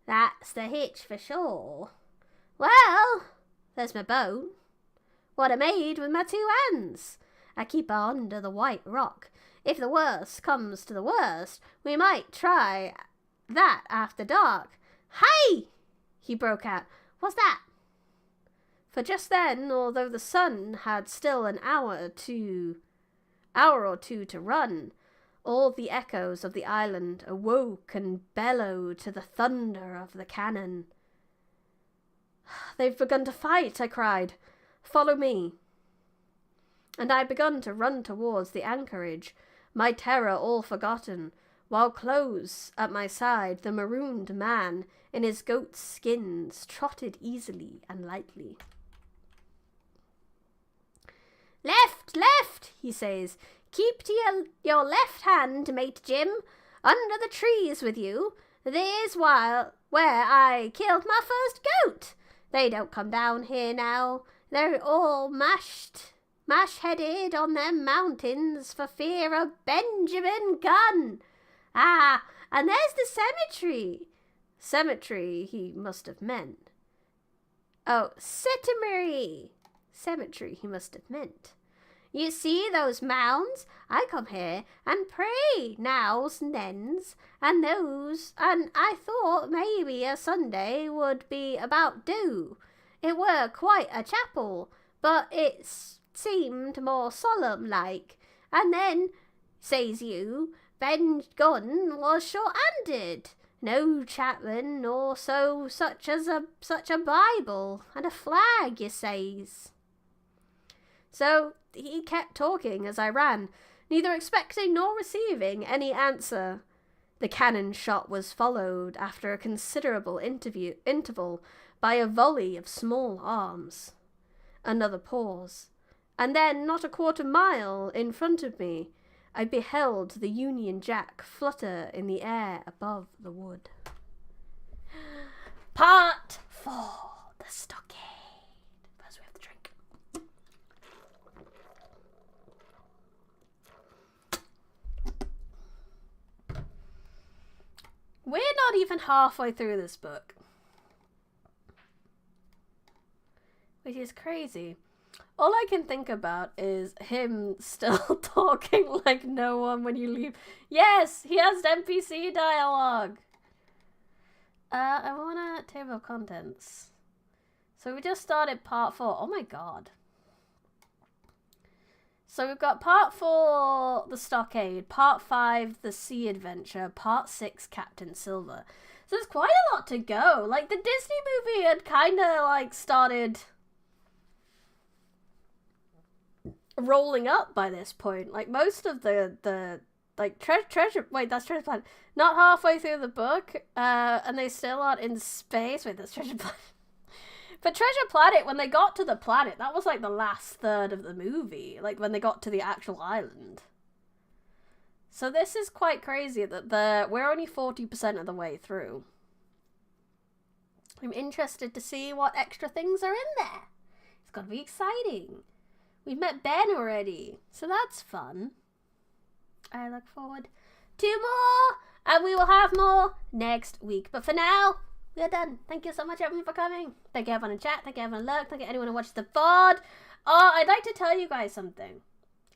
That's the hitch for sure. Well, there's my boat. What I made with my 2 hands. I keep her under the white rock. If the worst comes to the worst, we might try that after dark. Hey! He broke out. What's that? For just then, although the sun had still an hour or two to run, all the echoes of the island awoke and bellowed to the thunder of the cannon. They've begun to fight, I cried. Follow me. And I begun to run towards the anchorage, my terror all forgotten, while close at my side the marooned man in his goat's skins trotted easily and lightly. Left, left, he says. Keep to your left hand, mate Jim. Under the trees with you. There's where I killed my first goat. They don't come down here now. They're all mash-headed on them mountains for fear of Benjamin Gunn. Ah, and there's the cemetery. Cemetery, he must have meant. Oh, cemetery. Cemetery, he must have meant. You see those mounds? I come here and pray nows and thens, and I thought maybe a Sunday would be about due. It were quite a chapel, but it seemed more solemn like. And then, says you, Ben Gunn was short-handed. No chapman nor such a Bible and a flag, you says. So he kept talking as I ran, neither expecting nor receiving any answer. The cannon shot was followed, after a considerable interval, by a volley of small arms. Another pause, and then, not a quarter mile in front of me, I beheld the Union Jack flutter in the air above the wood. Part 4. The Stockade. First we have to drink. We're not even halfway through this book, which is crazy. All I can think about is him still talking like no one when you leave. Yes, he has NPC dialogue. I want a table of contents. So we just started part 4. Oh my god. So we've got part 4, The Stockade, part 5, The Sea Adventure, part 6, Captain Silver. So there's quite a lot to go. Like, the Disney movie had kind of, like, started rolling up by this point. Like, most of the like, treasure... Wait, that's Treasure Planet. Not halfway through the book, and they still aren't in space. Wait, that's Treasure Planet. But Treasure Planet, when they got to the planet, that was like the last third of the movie. Like when they got to the actual island. So this is quite crazy that we're only 40% of the way through. I'm interested to see what extra things are in there. It's got to be exciting. We've met Ben already, so that's fun. I look forward to more, and we will have more next week. But for now, we are done. Thank you so much, everyone, for coming. Thank you, everyone in chat. Thank you, everyone in lurk. Thank you, anyone who watched the VOD. Oh, I'd like to tell you guys something.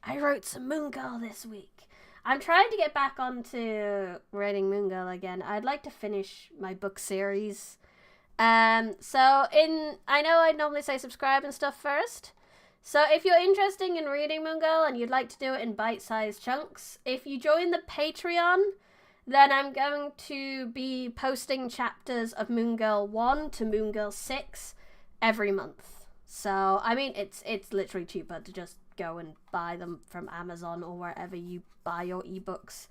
I wrote some Moon Girl this week. I'm trying to get back onto writing Moon Girl again. I'd like to finish my book series. I know I normally say subscribe and stuff first. So if you're interested in reading Moon Girl and you'd like to do it in bite-sized chunks, if you join the Patreon, then I'm going to be posting chapters of Moon Girl 1 to Moon Girl 6 every month. So, I mean, it's literally cheaper to just go and buy them from Amazon or wherever you buy your ebooks.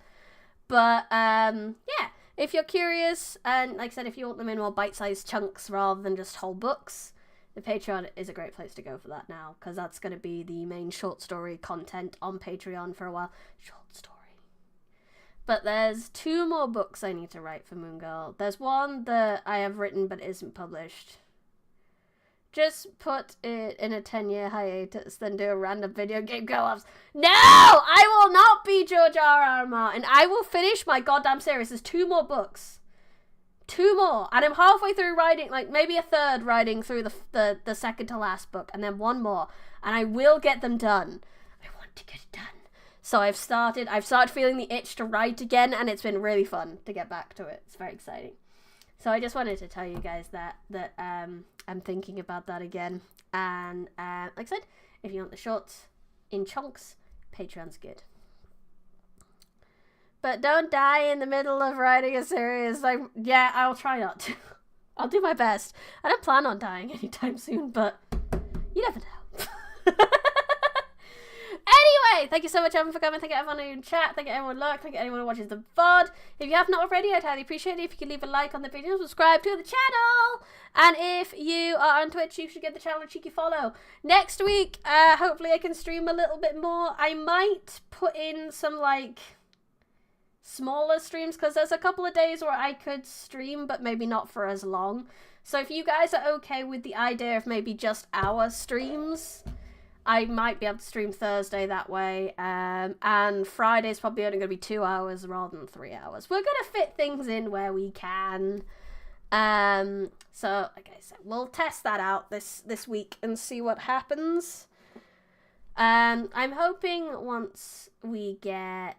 But, yeah, if you're curious, and like I said, if you want them in more bite-sized chunks rather than just whole books, the Patreon is a great place to go for that now, because that's going to be the main short story content on Patreon for a while. Short story. But there's 2 more books I need to write for Moon Girl. There's one that I have written but isn't published. Just put it in a 10-year hiatus, then do a random video game co-ops. No! I will not be George R.R. Martin. I will finish my goddamn series. There's 2 more books. 2 more. And I'm halfway through writing, like, maybe a third writing through the second to last book. And then 1 more. And I will get them done. I want to get it done. So I've started feeling the itch to write again, and it's been really fun to get back to it. It's very exciting. So I just wanted to tell you guys that I'm thinking about that again. And like I said, if you want the shorts in chunks, Patreon's good. But don't die in the middle of writing a series. Like, yeah, I'll try not to. I'll do my best. I don't plan on dying anytime soon, but you never know. Anyway, thank you so much, everyone, for coming. Thank you, everyone in chat. Thank you, everyone who looked. Thank you, everyone who watches the VOD. If you have not already, I'd highly appreciate it if you could leave a like on the video, subscribe to the channel. And if you are on Twitch, you should give the channel a cheeky follow. Next week, hopefully I can stream a little bit more. I might put in some, like, smaller streams, because there's a couple of days where I could stream, but maybe not for as long. So if you guys are okay with the idea of maybe just hour streams, I might be able to stream Thursday that way, and Friday's probably only going to be 2 hours rather than 3 hours. We're going to fit things in where we can. So, like I said, we'll test that out this week and see what happens. I'm hoping once we get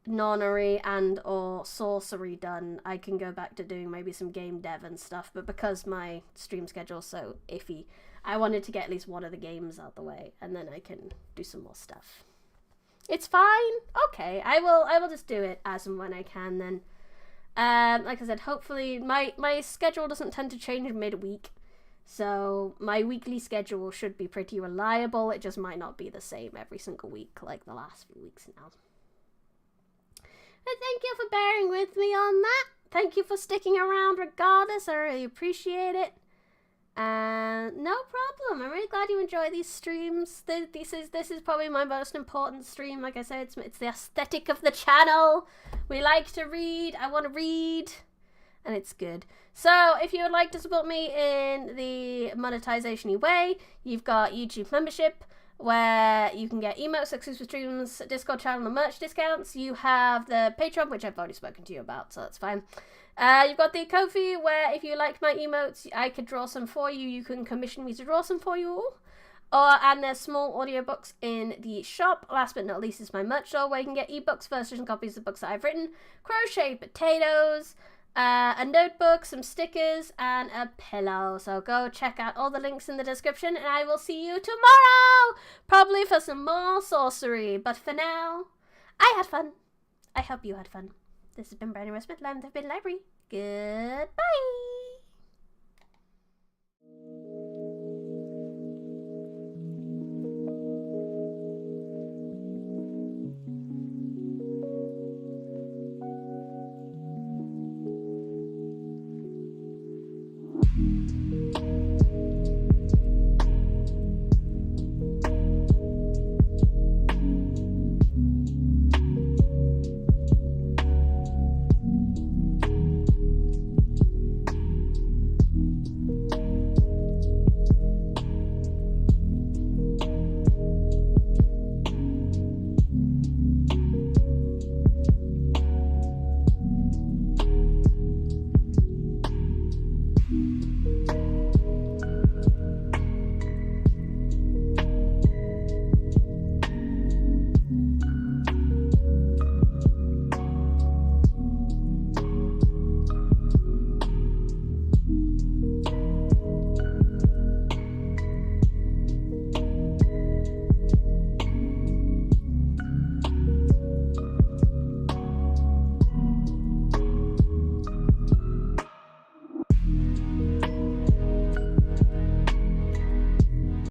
nonary and or sorcery done, I can go back to doing maybe some game dev and stuff, but because my stream schedule's so iffy, I wanted to get at least one of the games out the way, and then I can do some more stuff. It's fine. Okay, I will just do it as and when I can then. Like I said, hopefully my schedule doesn't tend to change midweek, so my weekly schedule should be pretty reliable. It just might not be the same every single week like the last few weeks now. But thank you for bearing with me on that. Thank you for sticking around regardless. I really appreciate it. No problem. I'm really glad you enjoy these streams. This is probably my most important stream. Like I said, it's the aesthetic of the channel. We like to read. I want to read, and it's good. So if you would like to support me in the monetization-y way, you've got YouTube membership, where you can get emotes, exclusive streams, Discord channel, and merch discounts. You have the Patreon, which I've already spoken to you about, so that's fine. You've got the Kofi, where if you like my emotes, I could draw some for you. You can commission me to draw some for you. And there's small audiobooks in the shop. Last but not least is my merch store, where you can get ebooks, first edition copies of books that I've written, crochet potatoes, a notebook, some stickers, and a pillow. So go check out all the links in the description, and I will see you tomorrow, probably for some more sorcery. But for now, I had fun. I hope you had fun. This has been Brandon Smith, Land of Bid Library. Goodbye.